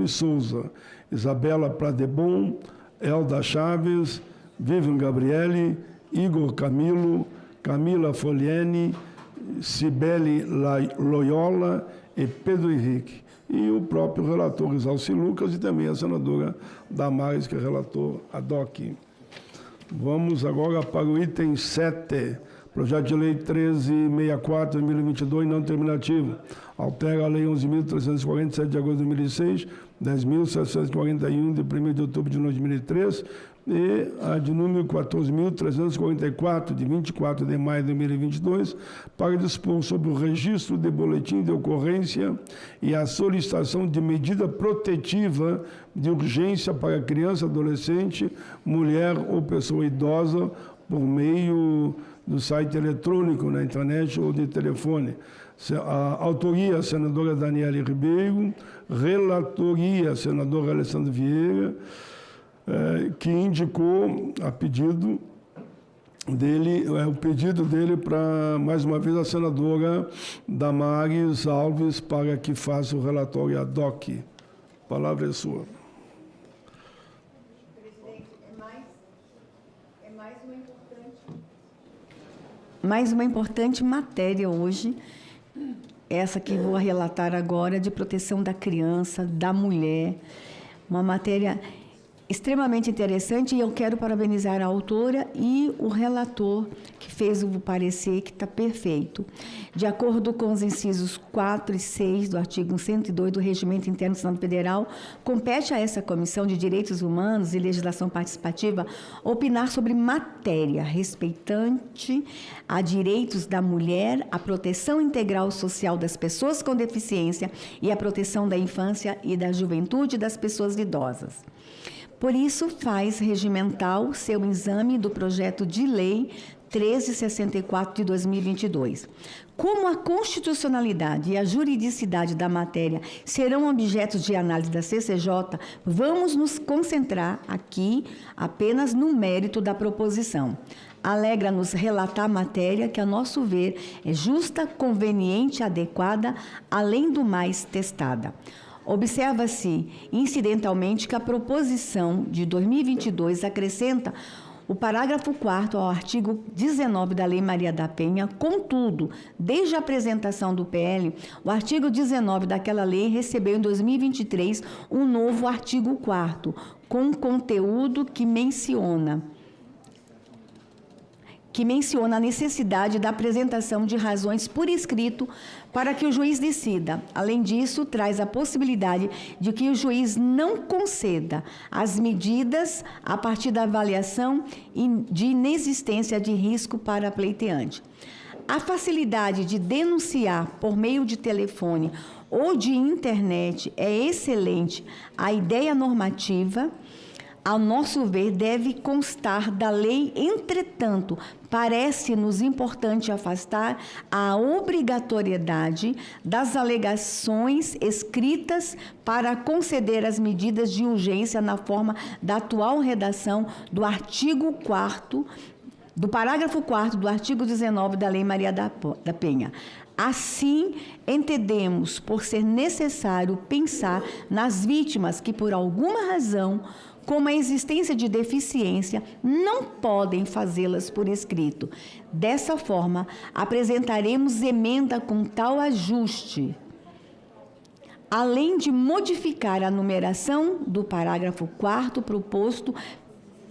Souza, Isabela Pradebon, Elda Chaves, Vivian Gabriele, Igor Camilo, Camila Foliene, Cibele Loyola e Pedro Henrique. E o próprio relator Isalci Lucas e também a senadora Damares, que é relator ad hoc. Vamos agora para o item 7, projeto de lei 1364 de 2022, não terminativo. Altera a lei 11.347 de agosto de 2006, 10.741 de 1º de outubro de 2003 e a de número 14.344 de 24 de maio de 2022 para dispor sobre o registro de boletim de ocorrência e a solicitação de medida protetiva de urgência para criança, adolescente, mulher ou pessoa idosa por meio do site eletrônico, na internet ou de telefone. A autoria, senadora Daniele Ribeiro, relatoria, senador Alessandro Vieira, que indicou a pedido dele, o pedido dele para, mais uma vez, a senadora Damares Alves para que faça o relatório ad hoc. A palavra é sua. Presidente, mais uma importante matéria hoje, essa que vou relatar agora, de proteção da criança, da mulher, uma matéria extremamente interessante, e eu quero parabenizar a autora e o relator que fez o parecer, que está perfeito. De acordo com os incisos 4 e 6 do artigo 102 do Regimento Interno do Senado Federal, compete a essa Comissão de Direitos Humanos e Legislação Participativa opinar sobre matéria respeitante a direitos da mulher, a proteção integral social das pessoas com deficiência e a proteção da infância e da juventude e das pessoas idosas. Por isso, faz regimental seu exame do projeto de lei 1364 de 2022. Como a constitucionalidade e a juridicidade da matéria serão objetos de análise da CCJ, vamos nos concentrar aqui apenas no mérito da proposição. Alegra-nos relatar a matéria que, a nosso ver, é justa, conveniente, adequada, além do mais testada. Observa-se, incidentalmente, que a proposição de 2022 acrescenta o parágrafo 4º ao artigo 19 da Lei Maria da Penha. Contudo, desde a apresentação do PL, o artigo 19 daquela lei recebeu em 2023 um novo artigo 4º, com conteúdo que menciona a necessidade da apresentação de razões por escrito para que o juiz decida. Além disso, traz a possibilidade de que o juiz não conceda as medidas a partir da avaliação de inexistência de risco para a pleiteante. A facilidade de denunciar por meio de telefone ou de internet é excelente. A ideia normativa ao nosso ver, deve constar da lei. Entretanto, parece-nos importante afastar a obrigatoriedade das alegações escritas para conceder as medidas de urgência na forma da atual redação do artigo 4º, do parágrafo 4º do artigo 19 da Lei Maria da Penha. Assim, entendemos por ser necessário pensar nas vítimas que, por alguma razão, como a existência de deficiência, não podem fazê-las por escrito. Dessa forma, apresentaremos emenda com tal ajuste, além de modificar a numeração do parágrafo 4º proposto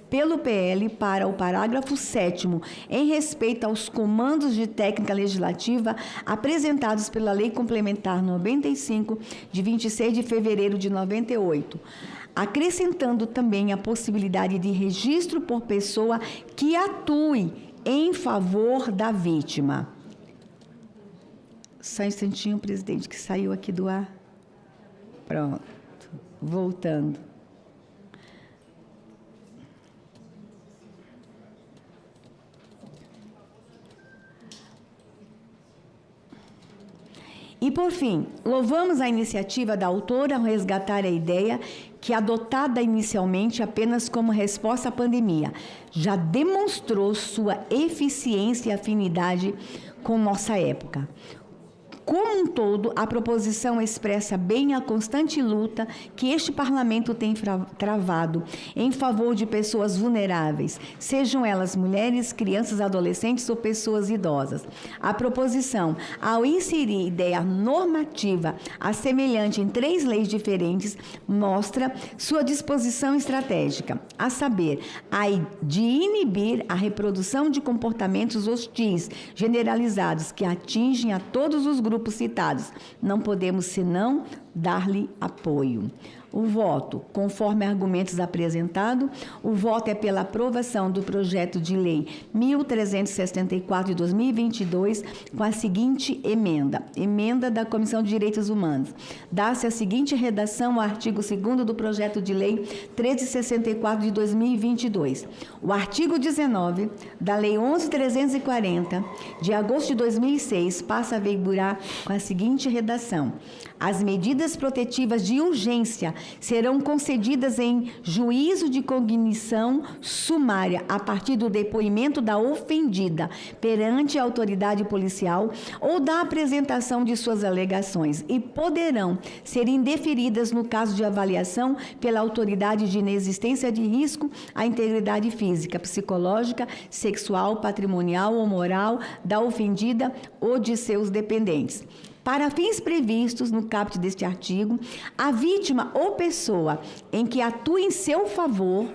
pelo PL para o parágrafo 7º, em respeito aos comandos de técnica legislativa apresentados pela Lei Complementar 95, de 26 de fevereiro de 98, acrescentando também a possibilidade de registro por pessoa que atue em favor da vítima. Só um instantinho, presidente, que saiu aqui do ar. Pronto. Voltando. E, por fim, louvamos a iniciativa da autora ao resgatar a ideia que, adotada inicialmente apenas como resposta à pandemia, já demonstrou sua eficiência e afinidade com nossa época. Como um todo, a proposição expressa bem a constante luta que este parlamento tem travado em favor de pessoas vulneráveis, sejam elas mulheres, crianças, adolescentes ou pessoas idosas. A proposição, ao inserir ideia normativa assemelhante em 3 leis diferentes, mostra sua disposição estratégica, a saber, a de inibir a reprodução de comportamentos hostis generalizados que atingem a todos os grupos citados. Não podemos senão dar-lhe apoio. O voto, conforme argumentos apresentados, o voto é pela aprovação do projeto de lei 1364 de 2022, com a seguinte emenda. Emenda da Comissão de Direitos Humanos. Dá-se a seguinte redação ao artigo 2º do projeto de lei 1364 de 2022. O artigo 19 da Lei 11.340, de agosto de 2006, passa a vigorar com a seguinte redação. As medidas protetivas de urgência serão concedidas em juízo de cognição sumária a partir do depoimento da ofendida perante a autoridade policial ou da apresentação de suas alegações e poderão ser indeferidas no caso de avaliação pela autoridade de inexistência de risco à integridade física, psicológica, sexual, patrimonial ou moral da ofendida ou de seus dependentes. Para fins previstos no caput deste artigo, a vítima ou pessoa em que atue em seu favor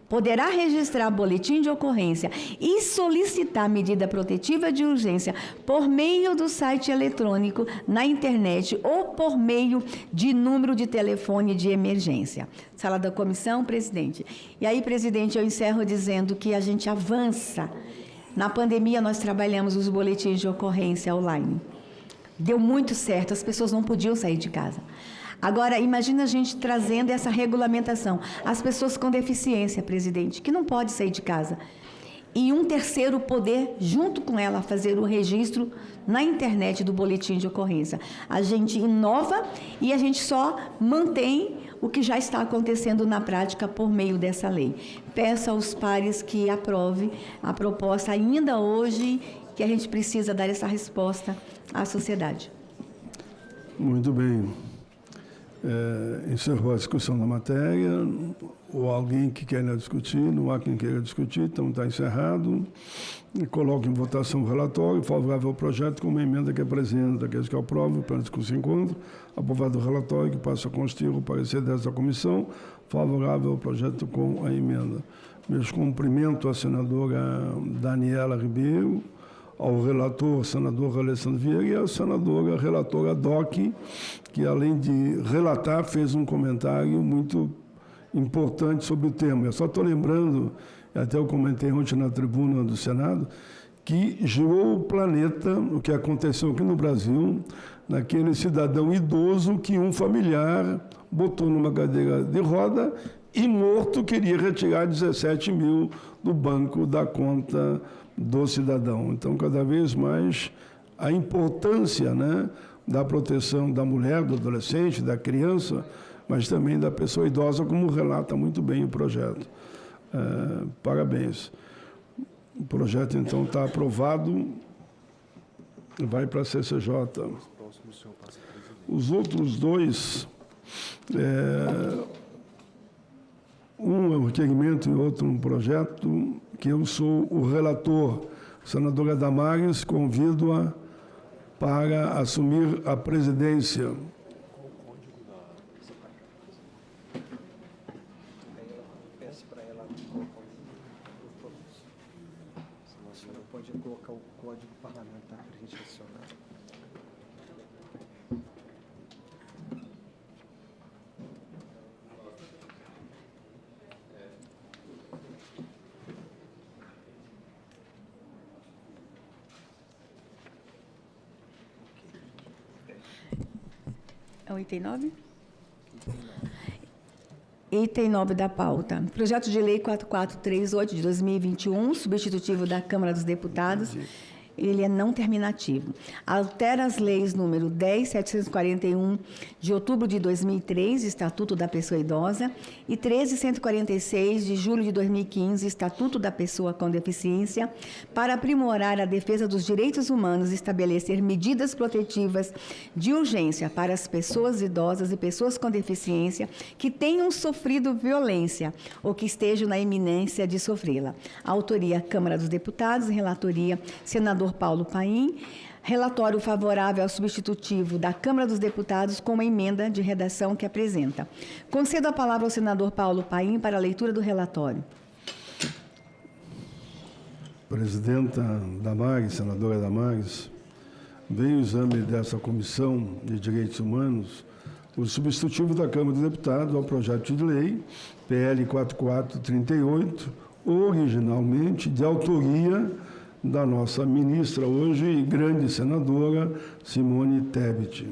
poderá registrar boletim de ocorrência e solicitar medida protetiva de urgência por meio do site eletrônico, na internet ou por meio de número de telefone de emergência. Sala da comissão, presidente. E aí, presidente, eu encerro dizendo que a gente avança. Na pandemia, nós trabalhamos os boletins de ocorrência online. Deu muito certo, as pessoas não podiam sair de casa. Agora, imagina a gente trazendo essa regulamentação. As pessoas com deficiência, presidente, que não pode sair de casa. E um terceiro poder, junto com ela, fazer o registro na internet do boletim de ocorrência. A gente inova e a gente só mantém o que já está acontecendo na prática por meio dessa lei. Peço aos pares que aprovem a proposta ainda hoje, que a gente precisa dar essa resposta à sociedade. Muito bem. Encerrou a discussão da matéria. Ou alguém que queira discutir, não há quem queira discutir, então está encerrado. Coloco em votação o relatório, favorável ao projeto, com uma emenda que apresenta, aqueles que aprovam, para discussão e encontro. Aprovado o relatório, que passa a constituir o parecer dessa comissão, favorável ao projeto com a emenda. Meus cumprimentos à senadora Daniela Ribeiro, ao relator, senador Alessandro Vieira, e à senadora relatora DOC, que, além de relatar, fez um comentário muito importante sobre o tema. Eu só estou lembrando, até eu comentei ontem na tribuna do Senado, que girou o planeta o que aconteceu aqui no Brasil, naquele cidadão idoso que um familiar botou numa cadeira de roda e morto queria retirar 17 mil do banco da conta do cidadão. Então, cada vez mais, a importância, né, da proteção da mulher, do adolescente, da criança, mas também da pessoa idosa, como relata muito bem o projeto. Parabéns. O projeto, então, está aprovado, vai para a CCJ. Os outros dois, um é um requerimento e outro um projeto, que eu sou o relator. Senadora Damares, convido-a para assumir a presidência. Pode colocar o código parlamentar para a gente acionar. É o item 9? Item 9 da pauta. Projeto de Lei 4438 de 2021, substitutivo da Câmara dos Deputados. Ele é não terminativo. Altera as leis número 10.741 de outubro de 2003, Estatuto da Pessoa Idosa, e 13.146 de julho de 2015, Estatuto da Pessoa com Deficiência, para aprimorar a defesa dos direitos humanos e estabelecer medidas protetivas de urgência para as pessoas idosas e pessoas com deficiência que tenham sofrido violência ou que estejam na iminência de sofrê-la. Autoria, Câmara dos Deputados, relatoria, senador Paulo Paim. Relatório favorável ao substitutivo da Câmara dos Deputados com uma emenda de redação que apresenta. Concedo a palavra ao senador Paulo Paim para a leitura do relatório. Presidenta Damares, senadora Damares, veio o exame dessa Comissão de Direitos Humanos o substitutivo da Câmara dos Deputados ao projeto de lei PL 4438, originalmente de autoria da nossa ministra hoje e grande senadora Simone Tebet.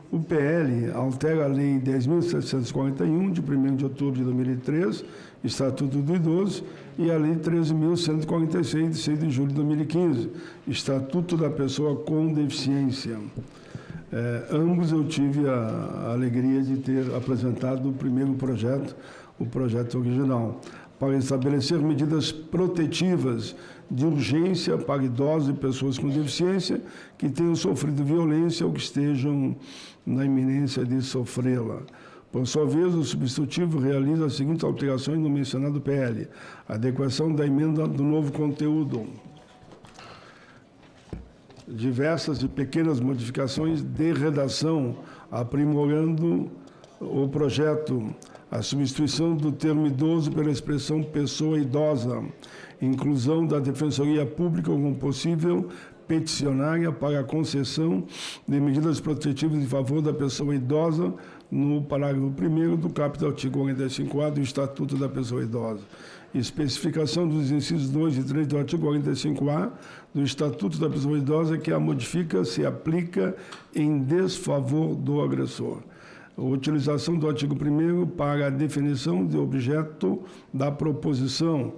O PL altera a Lei 10.741, de 1º de outubro de 2003, Estatuto do Idoso, e a Lei 13.146, de 6 de julho de 2015, Estatuto da Pessoa com Deficiência. Ambos eu tive a alegria de ter apresentado o primeiro projeto, o projeto original, para estabelecer medidas protetivas de urgência para idosos e pessoas com deficiência que tenham sofrido violência ou que estejam na iminência de sofrê-la. Por sua vez, o substitutivo realiza as seguintes alterações no mencionado PL. Adequação da emenda do novo conteúdo. Diversas e pequenas modificações de redação, aprimorando o projeto. A substituição do termo idoso pela expressão pessoa idosa, inclusão da Defensoria Pública como possível peticionária para a concessão de medidas protetivas em favor da pessoa idosa no parágrafo 1º do caput do artigo 45A do Estatuto da Pessoa Idosa. Especificação dos incisos 2 e 3 do artigo 45A do Estatuto da Pessoa Idosa, que a modifica se aplica em desfavor do agressor. A utilização do artigo 1º para a definição de objeto da proposição,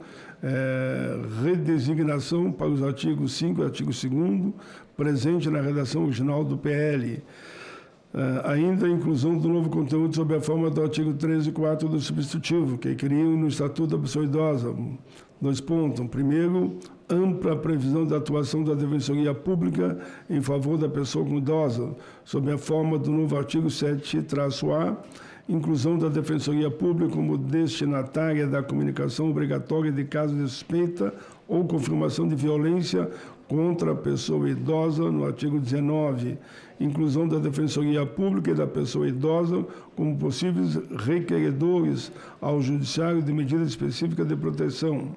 redesignação para os artigos 5 e artigo 2º, presente na redação original do PL. Ainda a inclusão do novo conteúdo sob a forma do artigo 13 e 4 do substitutivo, que criam no Estatuto da Pessoa Idosa. 2 pontos. Primeiro, ampla previsão da atuação da Defensoria Pública em favor da pessoa idosa, sob a forma do novo artigo 7-A, inclusão da Defensoria Pública como destinatária da comunicação obrigatória de casos de suspeita ou confirmação de violência contra a pessoa idosa, no artigo 19, inclusão da Defensoria Pública e da pessoa idosa como possíveis requeredores ao Judiciário de medidas específicas de proteção.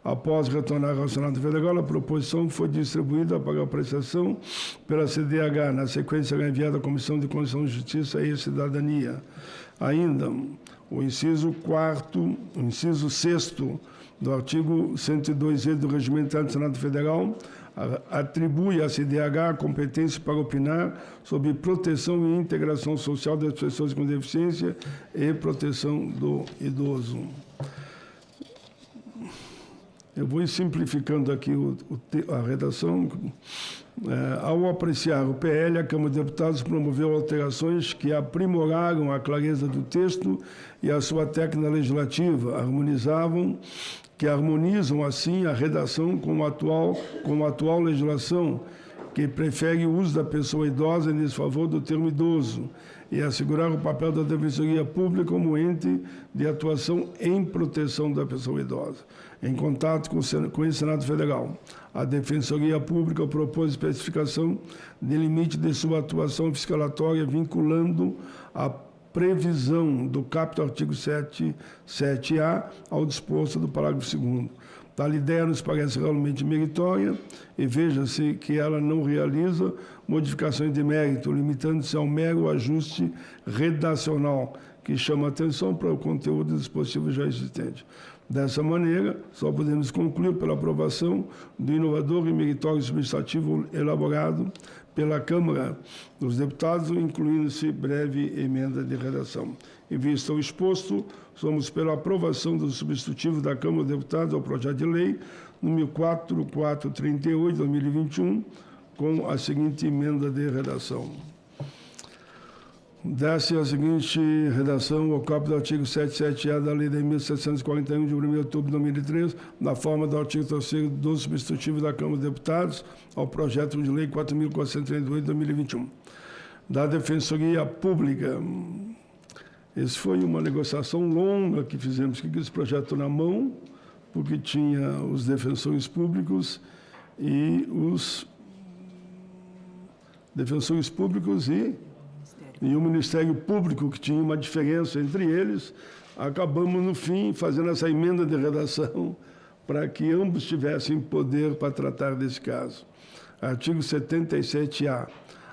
Após retornar ao Senado Federal, a proposição foi distribuída para apreciação pela CDH. Na sequência, será enviada à Comissão de Constituição, Justiça e Cidadania. Ainda, o inciso 6º do artigo 102E do Regimento Interno do Senado Federal atribui à CDH a competência para opinar sobre proteção e integração social das pessoas com deficiência e proteção do idoso. Eu vou simplificando aqui a redação. Ao apreciar o PL, a Câmara de Deputados promoveu alterações que aprimoraram a clareza do texto e a sua técnica legislativa, que harmonizam, assim, a redação com a atual legislação, que prefere o uso da pessoa idosa em desfavor do termo idoso, e assegurar o papel da Defensoria Pública como ente de atuação em proteção da pessoa idosa. Em contato com o Senado Federal, a Defensoria Pública propôs especificação de limite de sua atuação fiscalatória, vinculando a previsão do caput artigo 7A ao disposto do parágrafo 2º. Tal ideia nos parece realmente meritória e veja-se que ela não realiza modificações de mérito, limitando-se ao mero ajuste redacional, que chama atenção para o conteúdo do dispositivo já existente. Dessa maneira, só podemos concluir pela aprovação do inovador e meritório substantivo elaborado pela Câmara dos Deputados, incluindo-se breve emenda de redação. Em vista ao exposto, somos pela aprovação do substitutivo da Câmara dos Deputados ao projeto de lei número 4438, 2021, com a seguinte emenda de redação. Dá-se a seguinte redação ao caput do artigo 77A da Lei de 1741, de 1º de outubro de 2003, na forma do artigo 3º do substitutivo da Câmara dos Deputados ao projeto de lei 4.432, de 2021. Da Defensoria Pública. Essa foi uma negociação longa que fizemos com esse projeto na mão, porque tinha os defensores públicos e o Ministério Público, que tinha uma diferença entre eles. Acabamos, no fim, fazendo essa emenda de redação para que ambos tivessem poder para tratar desse caso. Artigo 77A.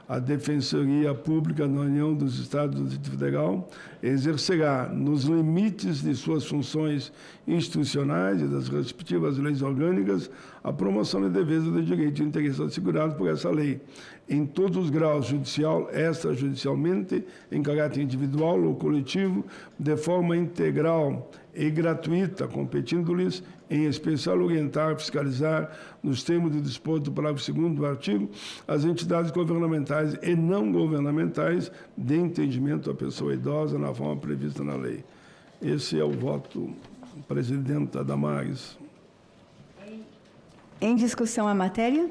A Defensoria Pública da União dos Estados do Distrito Federal exercerá, nos limites de suas funções institucionais e das respectivas leis orgânicas, a promoção e defesa do direito e interesse assegurado por essa lei, em todos os graus, judicial, extrajudicialmente, em caráter individual ou coletivo, de forma integral e gratuita, competindo-lhes, em especial, orientar, fiscalizar, nos termos do disposto do parágrafo 2º do artigo, as entidades governamentais e não governamentais de entendimento à pessoa idosa na forma prevista na lei. Esse é o voto, presidenta Damares. Em discussão a matéria?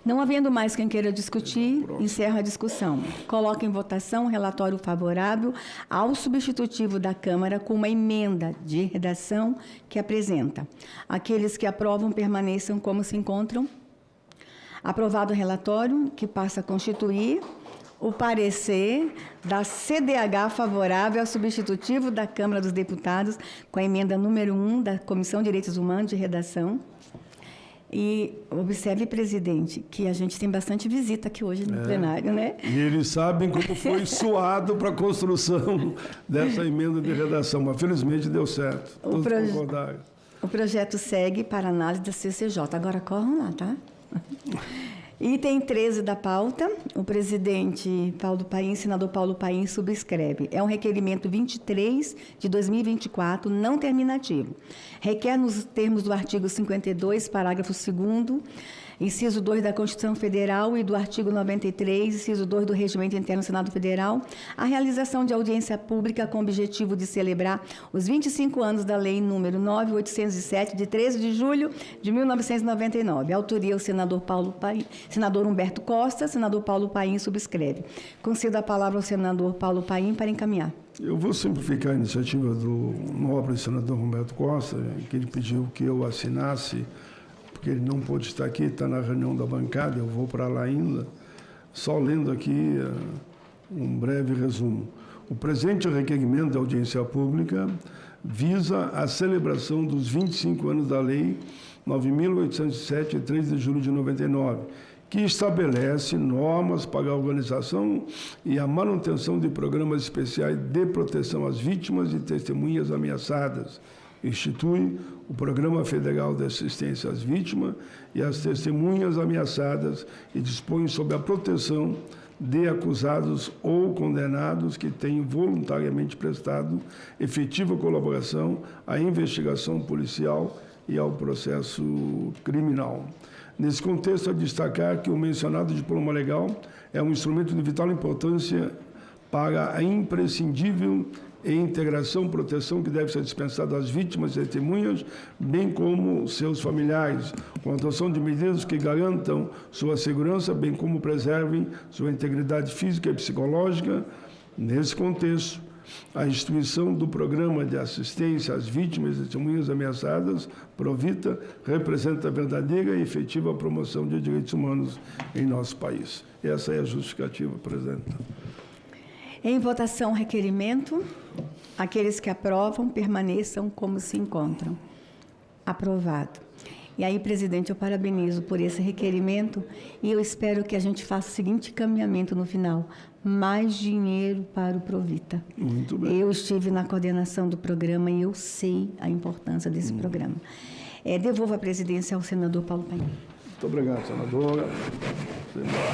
Não havendo mais quem queira discutir, encerro a discussão. Coloco em votação o relatório favorável ao substitutivo da Câmara com uma emenda de redação que apresenta. Aqueles que aprovam permaneçam como se encontram. Aprovado o relatório, que passa a constituir o parecer da CDH favorável ao substitutivo da Câmara dos Deputados com a emenda número 1 da Comissão de Direitos Humanos de Redação. E observe, presidente, que a gente tem bastante visita aqui hoje no plenário, né? E eles sabem como foi suado para a construção dessa emenda de redação, mas felizmente deu certo. Todos concordaram. O projeto segue para análise da CCJ. Agora corram lá, tá? Item 13 da pauta, o presidente Paulo Paim, senador Paulo Paim, subscreve. É um requerimento 23 de 2024, não terminativo. Requer, nos termos do artigo 52, parágrafo 2º, inciso 2 da Constituição Federal e do artigo 93, inciso 2 do Regimento Interno do Senado Federal, a realização de audiência pública com o objetivo de celebrar os 25 anos da Lei número 9.807, de 13 de julho de 1999. A autoria, o senador Humberto Costa, senador Paulo Paim subscreve. Concedo a palavra ao senador Paulo Paim para encaminhar. Eu vou simplificar a iniciativa do nobre senador Humberto Costa, que ele pediu que eu assinasse, porque ele não pôde estar aqui, está na reunião da bancada, eu vou para lá ainda. Só lendo aqui um breve resumo. O presente requerimento de audiência pública visa a celebração dos 25 anos da Lei 9.807, de 3 de julho de 99, que estabelece normas para a organização e a manutenção de programas especiais de proteção às vítimas e testemunhas ameaçadas, institui o Programa Federal de Assistência às Vítimas e às Testemunhas Ameaçadas e dispõe sobre a proteção de acusados ou condenados que tenham voluntariamente prestado efetiva colaboração à investigação policial e ao processo criminal. Nesse contexto, é destacar que o mencionado diploma legal é um instrumento de vital importância para a imprescindível integração, proteção que deve ser dispensada às vítimas e testemunhas, bem como seus familiares, com a adoção de medidas que garantam sua segurança, bem como preservem sua integridade física e psicológica. Nesse contexto, a instituição do Programa de Assistência às Vítimas e Testemunhas Ameaçadas, PROVITA, representa a verdadeira e efetiva promoção de direitos humanos em nosso país. Essa é a justificativa, presidente. Em votação, requerimento. Aqueles que aprovam, permaneçam como se encontram. Aprovado. E aí, presidente, eu parabenizo por esse requerimento e eu espero que a gente faça o seguinte encaminhamento no final: mais dinheiro para o Provita. Muito bem. Eu estive na coordenação do programa e eu sei a importância desse programa. Devolvo a presidência ao senador Paulo Paim. Muito obrigado, senadora.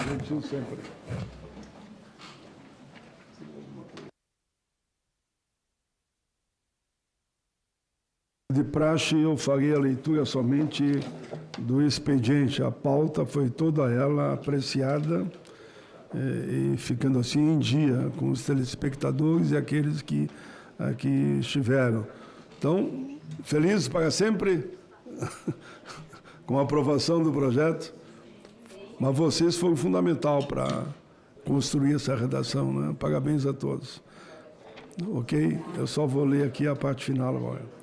Gentil sempre. De praxe, eu farei a leitura somente do expediente. A pauta foi toda ela apreciada e ficando assim em dia com os telespectadores e aqueles que aqui estiveram. Então, felizes para sempre com a aprovação do projeto, mas vocês foram fundamental para construir essa redação, né? Parabéns a todos. Ok? Eu só vou ler aqui a parte final agora.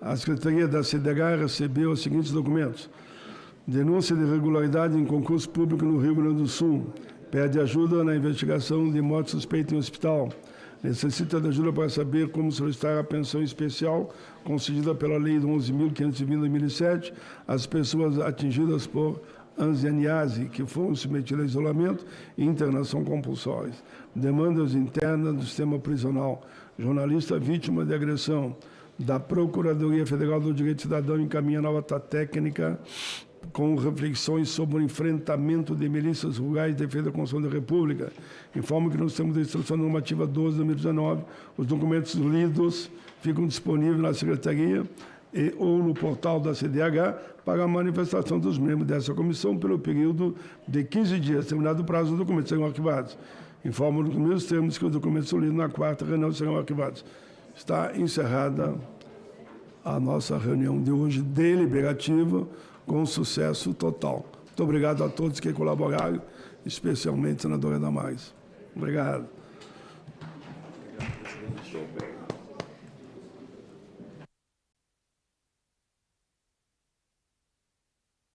A Secretaria da CDH recebeu os seguintes documentos: denúncia de irregularidade em concurso público no Rio Grande do Sul, pede ajuda na investigação de morte suspeita em hospital, necessita de ajuda para saber como solicitar a pensão especial concedida pela Lei 11.520 de 2007 às pessoas atingidas por anzianiase, que foram submetidas a isolamento e internação compulsória. Demandas internas do sistema prisional. Jornalista vítima de agressão. Da Procuradoria Federal do Direito Cidadão encaminha nota técnica com reflexões sobre o enfrentamento de milícias rurais de defesa da Constituição da República. Informo que no sistema da Instrução Normativa 12 de 2019, os documentos lidos ficam disponíveis na Secretaria ou no portal da CDH para a manifestação dos membros dessa comissão pelo período de 15 dias. Terminado o prazo, os documentos serão arquivados. Informo nos mesmos termos que os documentos lidos na quarta reunião serão arquivados. Está encerrada a nossa reunião de hoje deliberativa com sucesso total. Muito obrigado a todos que colaboraram, especialmente a senadora Damares. Obrigado.